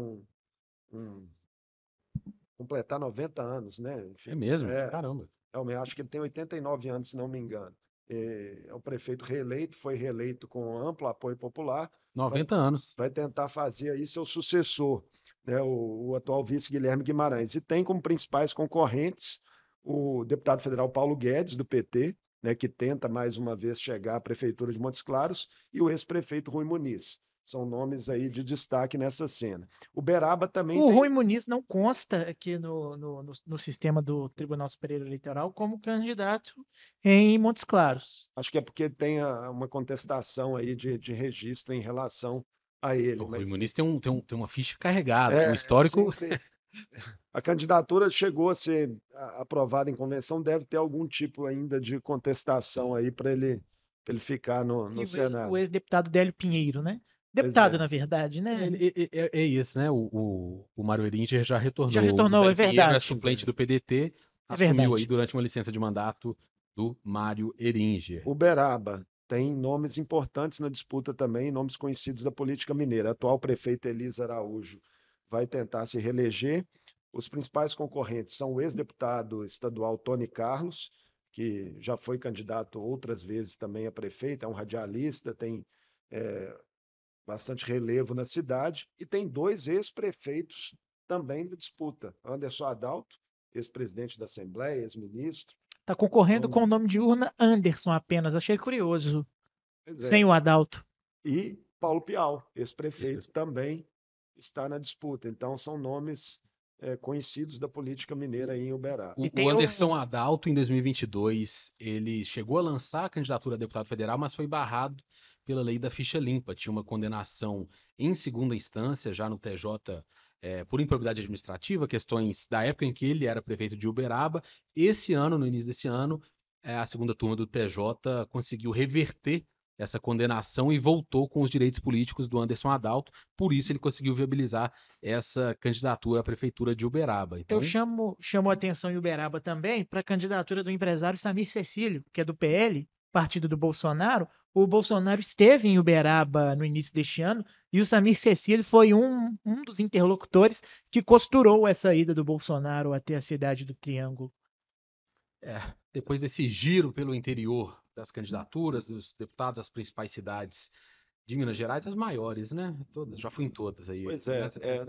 C: completar 90 anos, né? Enfim,
A: É mesmo? Caramba.
C: eu acho que ele tem 89 anos, se não me engano. É o prefeito reeleito, foi reeleito com amplo apoio popular.
A: 90 anos.
C: Vai tentar fazer aí seu sucessor, né, o atual vice Guilherme Guimarães. E tem como principais concorrentes o deputado federal Paulo Guedes, do PT, né, que tenta mais uma vez chegar à prefeitura de Montes Claros, e o ex-prefeito Rui Muniz. São nomes aí de destaque nessa cena. Uberaba também
B: O
C: tem...
B: Rui Muniz não consta aqui no sistema do Tribunal Superior Eleitoral como candidato em Montes Claros.
C: Acho que é porque tem uma contestação aí de registro em relação a ele.
A: O Rui
C: Mas
A: Muniz tem uma ficha carregada, tem um histórico.
C: sim, a candidatura chegou a ser aprovada em convenção, deve ter algum tipo ainda de contestação aí para ele ficar no Senado.
B: O ex-deputado Délio Pinheiro, né?
C: Pois
B: Deputado,
C: é.
B: na verdade, né?
A: É isso, né? O Mário Eringer já retornou.
B: Já retornou,
A: O
B: é
A: Délio Pinheiro
B: verdade.
A: é suplente do PDT,
B: É
A: assumiu
B: verdade.
A: aí durante uma licença de mandato do Mário Eringer.
C: Uberaba tem nomes importantes na disputa também, nomes conhecidos da política mineira. A atual prefeita Elisa Araújo vai tentar se reeleger. Os principais concorrentes são o ex-deputado estadual Tony Carlos, que já foi candidato outras vezes também a prefeito, é um radialista, tem bastante relevo na cidade, e tem dois ex-prefeitos também da disputa. Anderson Adalto, ex-presidente da Assembleia, ex-ministro.
B: Está concorrendo com o nome de urna Anderson apenas. Achei curioso. Sem o Adalto.
C: E Paulo Pial, ex-prefeito, também está na disputa. Então, são nomes conhecidos da política mineira aí em Uberaba.
A: O Anderson Adalto, em 2022, ele chegou a lançar a candidatura a deputado federal, mas foi barrado pela lei da ficha limpa. Tinha uma condenação em segunda instância, já no TJ, por improbidade administrativa, questões da época em que ele era prefeito de Uberaba. Esse ano, no início desse ano, a segunda turma do TJ conseguiu reverter essa condenação e voltou com os direitos políticos do Anderson Adalto. Por isso ele conseguiu viabilizar essa candidatura à prefeitura de Uberaba. Então,
B: eu chamo a atenção em Uberaba também para a candidatura do empresário Samir Cecílio, que é do PL, partido do Bolsonaro. O Bolsonaro esteve em Uberaba no início deste ano e o Samir Cecílio foi um dos interlocutores que costurou essa ida do Bolsonaro até a cidade do Triângulo.
A: Depois desse giro pelo interior das candidaturas dos deputados das principais cidades de Minas Gerais, as maiores, né? Todas, já fui em todas aí.
C: Pois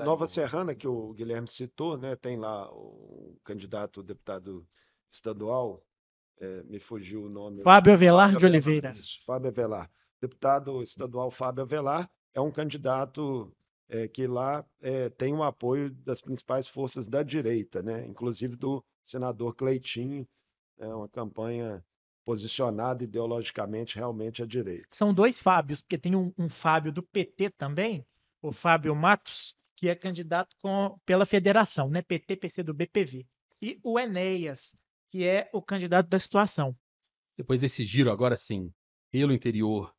C: Nova Serrana, que o Guilherme citou, né? Tem lá o candidato deputado estadual, me fugiu o nome.
B: Fábio Avelar de Oliveira.
C: Isso, Fábio Avelar. Deputado estadual Fábio Avelar é um candidato que lá tem o apoio das principais forças da direita, né? Inclusive do senador Cleitinho. É uma campanha posicionada ideologicamente realmente à direita.
B: São dois Fábios, porque tem um Fábio do PT também, o Fábio Matos, que é candidato pela federação, né? PT, PC do BPV. E o Enéas, que é o candidato da situação.
A: Depois desse giro, agora sim, pelo interior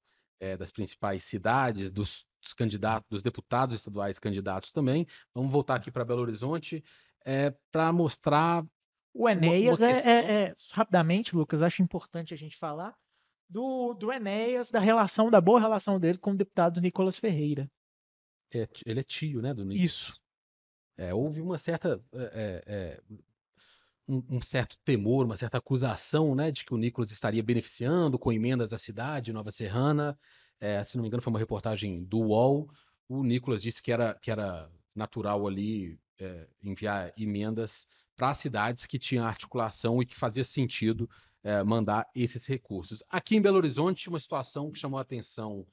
A: das principais cidades, dos candidatos, dos deputados estaduais candidatos também, vamos voltar aqui para Belo Horizonte para mostrar.
B: O Enéas rapidamente, Lucas, acho importante a gente falar do Enéas, da boa relação dele com o deputado Nicolas Ferreira.
A: Ele é tio, né, do Nicolas.
B: Isso.
A: Houve uma certa um certo temor, uma certa acusação, né, de que o Nicolas estaria beneficiando com emendas da cidade, Nova Serrana. Se não me engano, foi uma reportagem do UOL. O Nicolas disse que era natural ali enviar emendas para cidades que tinham articulação e que fazia sentido mandar esses recursos. Aqui em Belo Horizonte, uma situação que chamou a atenção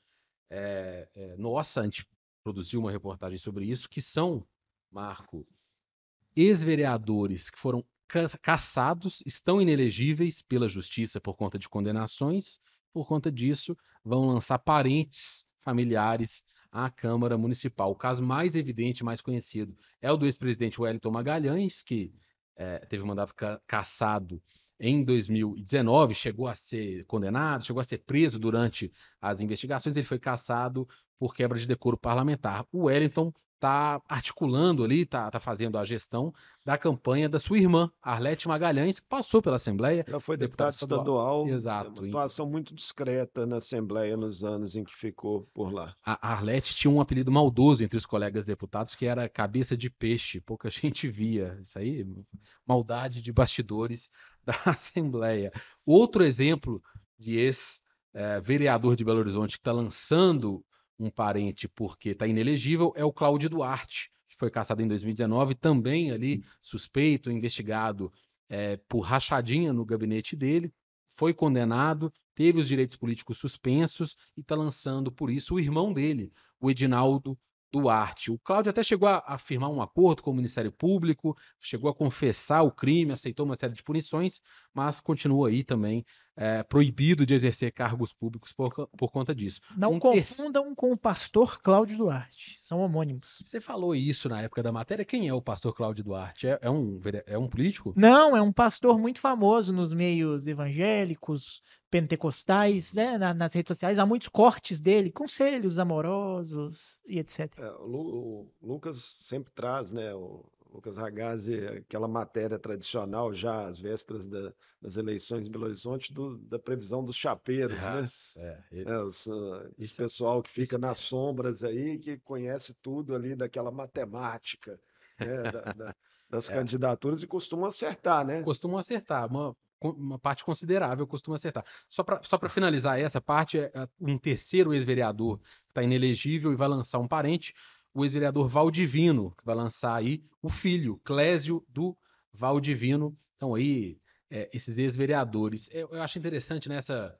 A: nossa, a gente produziu uma reportagem sobre isso, que são, Marco, ex-vereadores que foram cassados, estão inelegíveis pela justiça por conta de condenações. Por conta disso, vão lançar parentes familiares à Câmara Municipal. O caso mais evidente, mais conhecido, é o do ex-presidente Wellington Magalhães, que teve um mandato cassado em 2019, chegou a ser condenado, chegou a ser preso durante as investigações, ele foi cassado por quebra de decoro parlamentar. O Wellington está articulando ali, está fazendo a gestão da campanha da sua irmã, Arlete Magalhães, que passou pela Assembleia.
C: Ela foi deputada estadual,
A: Exato.
C: uma atuação muito discreta na Assembleia nos anos em que ficou por lá.
A: A Arlete tinha um apelido maldoso entre os colegas deputados, que era cabeça de peixe. Pouca gente via. Isso aí, maldade de bastidores da Assembleia. Outro exemplo de ex-vereador de Belo Horizonte que está lançando um parente porque está inelegível é o Cláudio Duarte, que foi cassado em 2019, também ali suspeito, investigado por rachadinha no gabinete dele, foi condenado, teve os direitos políticos suspensos e está lançando, por isso, o irmão dele, o Edinaldo Duarte. O Cláudio até chegou a firmar um acordo com o Ministério Público, chegou a confessar o crime, aceitou uma série de punições, mas continua aí também proibido de exercer cargos públicos por conta disso.
B: Não confundam com o pastor Cláudio Duarte, são homônimos.
A: Você falou isso na época da matéria, quem é o pastor Cláudio Duarte? É um político?
B: Não, é um pastor muito famoso nos meios evangélicos, pentecostais, né? Nas redes sociais, há muitos cortes dele, conselhos amorosos e etc.
C: O Lucas sempre traz, né, o Lucas Ragazzi, aquela matéria tradicional já às vésperas das eleições em Belo Horizonte, da previsão dos chapeiros, né? Esse pessoal que fica nas sombras aí, que conhece tudo ali daquela matemática, né, das candidaturas e costuma acertar, né?
A: Costumam acertar, uma parte considerável costuma acertar. Só para finalizar essa parte, um terceiro ex-vereador que está inelegível e vai lançar um parente, o ex-vereador Valdivino, que vai lançar aí o filho, Clésio do Valdivino. Então aí, esses ex-vereadores. Eu acho interessante nessa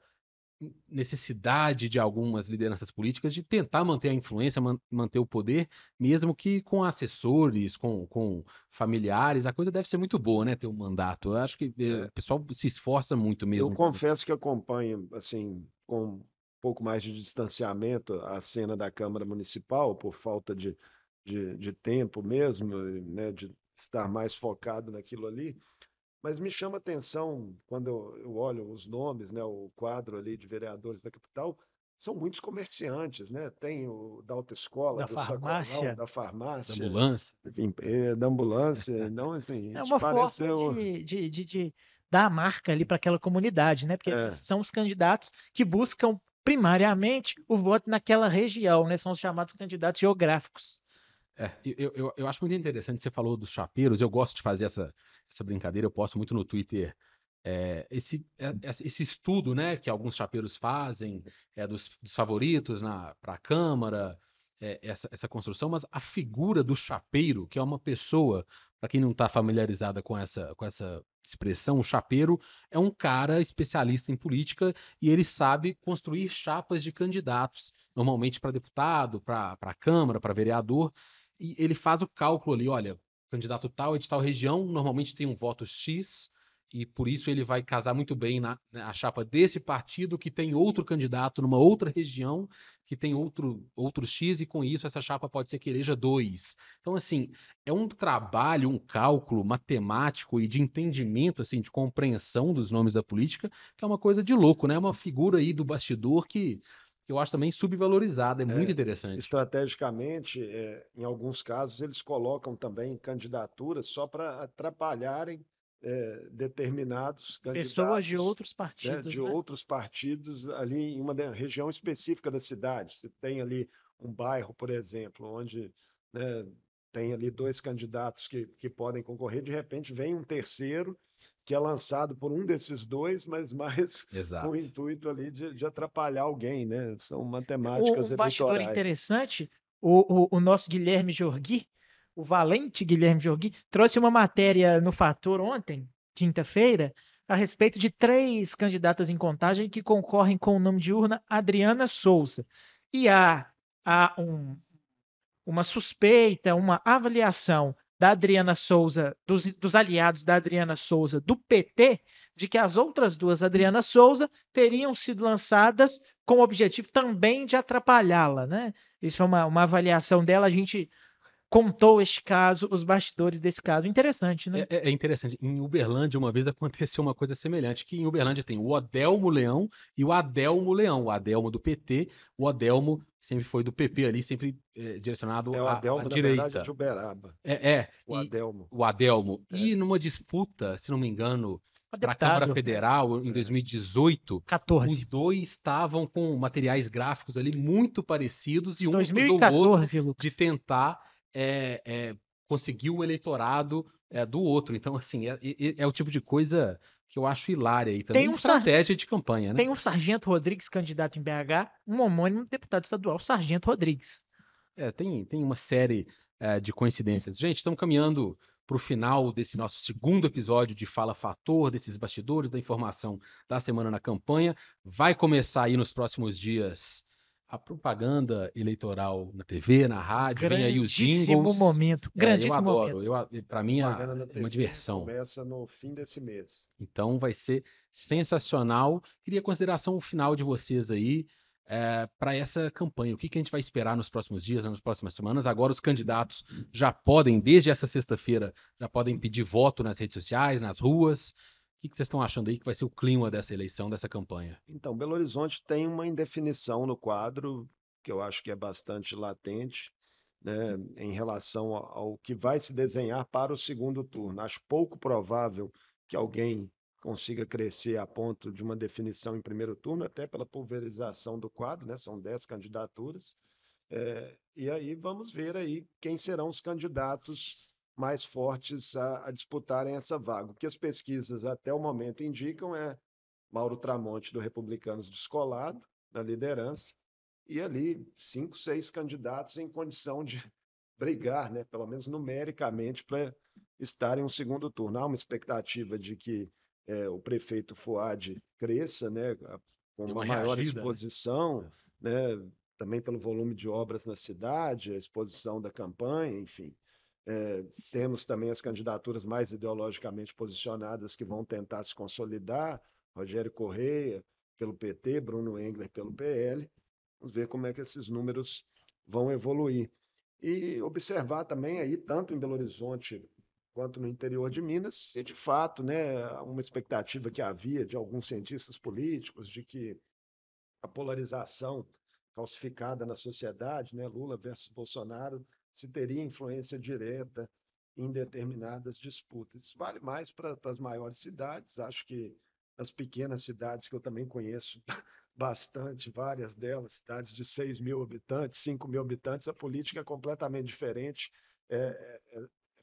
A: necessidade de algumas lideranças políticas de tentar manter a influência, manter o poder, mesmo que com assessores, com familiares, a coisa deve ser muito boa, né, ter um mandato. Eu acho que o pessoal se esforça muito mesmo.
C: Eu confesso que acompanho, assim, com um pouco mais de distanciamento a cena da Câmara Municipal, por falta de tempo mesmo, né, de estar mais focado naquilo ali. Mas me chama a atenção quando eu olho os nomes, né, o quadro ali de vereadores da capital, são muitos comerciantes, né? Tem o da autoescola, do sacolão, da farmácia,
A: da ambulância.
C: Enfim, da ambulância. Não, assim,
B: É
C: isso
B: uma
C: pareceu...
B: forma de dar a marca ali para aquela comunidade, né? Porque esses são os candidatos que buscam primariamente o voto naquela região, né? São os chamados candidatos geográficos.
A: Eu acho muito interessante, você falou dos chapeiros, eu gosto de fazer essa brincadeira, eu posto muito no Twitter esse estudo, né, que alguns chapeiros fazem dos favoritos para a Câmara, essa construção, mas a figura do chapeiro, que é uma pessoa, para quem não está familiarizada com essa expressão, o chapeiro é um cara especialista em política e ele sabe construir chapas de candidatos, normalmente para deputado, para a Câmara, para vereador, e ele faz o cálculo ali, olha, candidato tal é de tal região, normalmente tem um voto X, e por isso ele vai casar muito bem na chapa desse partido que tem outro candidato numa outra região que tem outro X, e com isso essa chapa pode ser que eleja 2. Então, assim, é um trabalho, um cálculo matemático e de entendimento, assim, de compreensão dos nomes da política, que é uma coisa de louco, né? É uma figura aí do bastidor que eu acho também subvalorizada, é muito interessante.
C: Estrategicamente, em alguns casos, eles colocam também candidaturas só para atrapalharem determinados candidatos.
B: Pessoas de outros partidos.
C: De outros partidos ali em uma região específica da cidade. Você tem ali um bairro, por exemplo, onde, né, tem ali 2 candidatos que podem concorrer, de repente vem um terceiro que é lançado por um desses 2, mas mais com o intuito ali de atrapalhar alguém, né? São matemáticas eleitorais.
B: Bastidor interessante, o nosso Guilherme Jorgui, o valente Guilherme Jorgui, trouxe uma matéria no Fator ontem, quinta-feira, a respeito de 3 candidatas em Contagem que concorrem com o nome de urna Adriana Souza. E há uma suspeita, uma avaliação da Adriana Souza, dos aliados da Adriana Souza do PT, de que as outras 2 Adriana Souza teriam sido lançadas com o objetivo também de atrapalhá-la, né? Isso é uma avaliação dela, a gente contou este caso, os bastidores desse caso. Interessante, né?
A: É interessante. Em Uberlândia, uma vez aconteceu uma coisa semelhante, que em Uberlândia tem o Odelmo Leão e o Adelmo Leão. O Adelmo do PT, o Odelmo sempre foi do PP ali, sempre direcionado
C: O
A: à
C: Adelmo, na verdade, é de
A: direita.
C: Uberaba.
A: O
C: Adelmo.
A: o Adelmo.
C: É.
A: E numa disputa, se não me engano,
B: O
A: para a Câmara
B: deputado,
A: Federal, em 2018, os
B: 14.
A: dois estavam com materiais gráficos ali muito parecidos e um acusou o outro
B: 2014,
A: de
B: Lucas.
A: tentar conseguir o eleitorado do outro. Então, assim, é o tipo de coisa que eu acho hilária aí também. Estratégia de campanha, né?
B: Tem um Sargento Rodrigues, candidato em BH, um homônimo deputado estadual, Sargento Rodrigues.
A: Tem uma série de coincidências. Gente, estamos caminhando para o final desse nosso segundo episódio de Fala Fator, desses bastidores da informação da semana na campanha. Vai começar aí nos próximos dias a propaganda eleitoral na TV, na rádio, vem aí os
B: Grandíssimo
A: jingles.
B: momento.
A: Eu
B: Grandíssimo
A: adoro.
B: momento.
A: Para mim
C: Propaganda na
A: é uma
C: TV
A: diversão.
C: começa no fim desse mês.
A: Então vai ser sensacional. Queria a consideração final de vocês aí para essa campanha. O que a gente vai esperar nos próximos dias, nas próximas semanas? Agora os candidatos já podem, desde essa sexta-feira, já podem pedir voto nas redes sociais, nas ruas. O que vocês estão achando aí que vai ser o clima dessa eleição, dessa campanha?
C: Então, Belo Horizonte tem uma indefinição no quadro, que eu acho que é bastante latente, né, em relação ao que vai se desenhar para o segundo turno. Acho pouco provável que alguém consiga crescer a ponto de uma definição em primeiro turno, até pela pulverização do quadro, né? São 10 candidaturas. E aí vamos ver aí quem serão os candidatos mais fortes a disputarem essa vaga. O que as pesquisas até o momento indicam é Mauro Tramonte, do Republicanos, descolado na liderança, e ali 5, 6 candidatos em condição de brigar, né, pelo menos numericamente, para estar em um segundo turno. Há uma expectativa de que o prefeito Fuad cresça, né, com
A: Deu
C: uma
A: uma
C: maior
A: reagida,
C: exposição, né, também pelo volume de obras na cidade, a exposição da campanha, enfim. Temos também as candidaturas mais ideologicamente posicionadas que vão tentar se consolidar, Rogério Correia pelo PT, Bruno Engler pelo PL. Vamos ver como é que esses números vão evoluir. E observar também aí, tanto em Belo Horizonte quanto no interior de Minas, se de fato, né, uma expectativa que havia de alguns cientistas políticos de que a polarização calcificada na sociedade, né, Lula versus Bolsonaro, se teria influência direta em determinadas disputas. Isso vale mais para as maiores cidades. Acho que as pequenas cidades, que eu também conheço bastante, várias delas, cidades de 6 mil habitantes, 5 mil habitantes, a política é completamente diferente,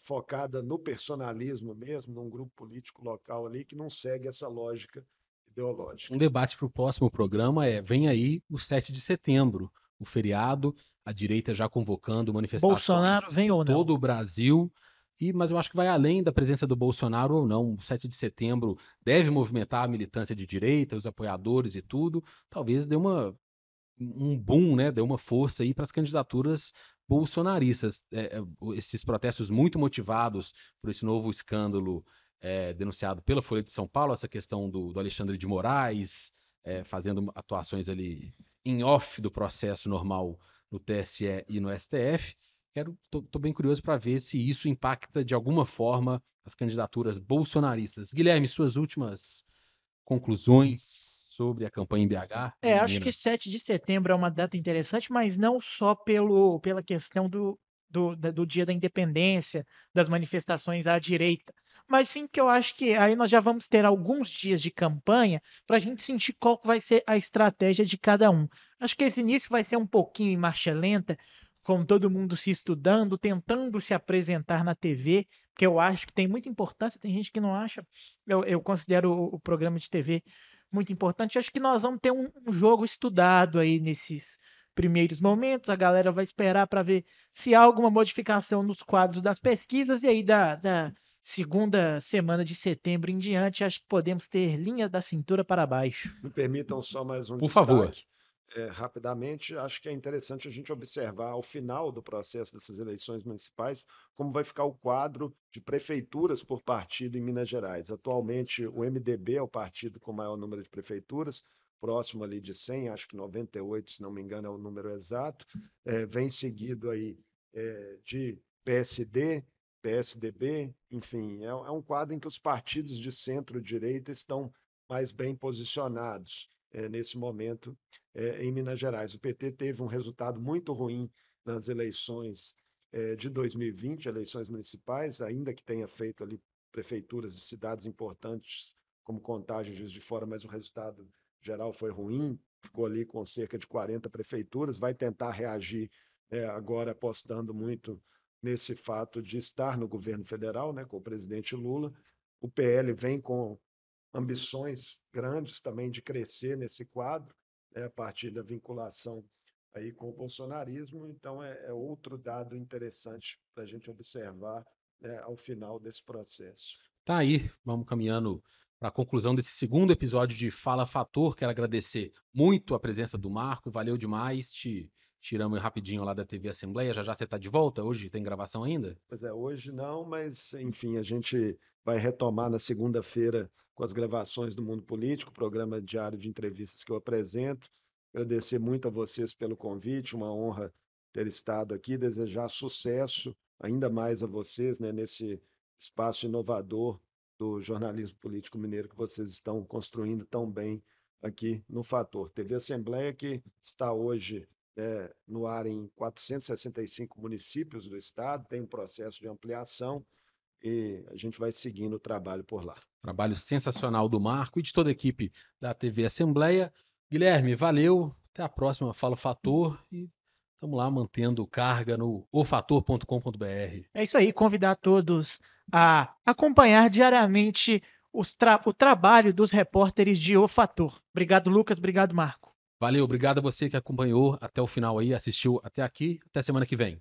C: focada no personalismo mesmo, num grupo político local ali que não segue essa lógica ideológica.
A: Um debate para o próximo programa vem aí o 7 de setembro, o feriado, a direita já convocando manifestações
B: Bolsonaro vem
A: em
B: ou não?
A: todo o Brasil, mas eu acho que vai além da presença do Bolsonaro ou não. O 7 de setembro deve movimentar a militância de direita, os apoiadores e tudo. Talvez dê um boom, né? Dê uma força aí para as candidaturas bolsonaristas. Esses protestos muito motivados por esse novo escândalo denunciado pela Folha de São Paulo, essa questão do Alexandre de Moraes, fazendo atuações ali em off do processo normal no TSE e no STF. Tô bem curioso para ver se isso impacta de alguma forma as candidaturas bolsonaristas. Guilherme, suas últimas conclusões sobre a campanha em BH?
B: Acho que 7 de setembro é uma data interessante, mas não só pela questão do Dia da Independência, das manifestações à direita, mas sim que eu acho que aí nós já vamos ter alguns dias de campanha para a gente sentir qual vai ser a estratégia de cada um. Acho que esse início vai ser um pouquinho em marcha lenta, com todo mundo se estudando, tentando se apresentar na TV, que eu acho que tem muita importância, tem gente que não acha. Eu considero o programa de TV muito importante. Acho que nós vamos ter um jogo estudado aí nesses primeiros momentos. A galera vai esperar para ver se há alguma modificação nos quadros das pesquisas, e aí da segunda semana de setembro em diante, acho que podemos ter linha da cintura para baixo.
C: Me permitam só mais um
A: Por favor.
C: destaque. Rapidamente, acho que é interessante a gente observar ao final do processo dessas eleições municipais como vai ficar o quadro de prefeituras por partido em Minas Gerais. Atualmente, o MDB é o partido com maior número de prefeituras, próximo ali de 100, acho que 98, se não me engano, é o número exato. Vem seguido aí de PSD, PSDB, enfim, é um quadro em que os partidos de centro-direita estão mais bem posicionados nesse momento em Minas Gerais. O PT teve um resultado muito ruim nas eleições de 2020, eleições municipais, ainda que tenha feito ali prefeituras de cidades importantes como Contagem, Juiz de Fora, mas o resultado geral foi ruim, ficou ali com cerca de 40 prefeituras, vai tentar reagir agora apostando muito nesse fato de estar no governo federal, né, com o presidente Lula. O PL vem com ambições grandes também de crescer nesse quadro, a partir da vinculação aí com o bolsonarismo. Então, é outro dado interessante para a gente observar ao final desse processo.
A: Tá aí, vamos caminhando para a conclusão desse segundo episódio de Fala Fator. Quero agradecer muito a presença do Marco, valeu demais. Tiramos rapidinho lá da TV Assembleia. Já você está de volta? Hoje tem gravação ainda?
C: Pois é, hoje não, mas enfim, a gente vai retomar na segunda-feira com as gravações do Mundo Político, programa diário de entrevistas que eu apresento. Agradecer muito a vocês pelo convite, uma honra ter estado aqui, desejar sucesso ainda mais a vocês, né, nesse espaço inovador do jornalismo político mineiro que vocês estão construindo tão bem aqui no Fator. TV Assembleia, que está hoje no ar em 465 municípios do estado, tem um processo de ampliação e a gente vai seguindo o trabalho por lá.
A: Trabalho sensacional do Marco e de toda a equipe da TV Assembleia. Guilherme, valeu, até a próxima Fala Fator e estamos lá mantendo carga no ofator.com.br.
B: É isso aí, convidar todos a acompanhar diariamente o trabalho dos repórteres de O Fator. Obrigado, Lucas, obrigado, Marco.
A: Valeu, obrigado a você que acompanhou até o final aí, assistiu até aqui. Até semana que vem.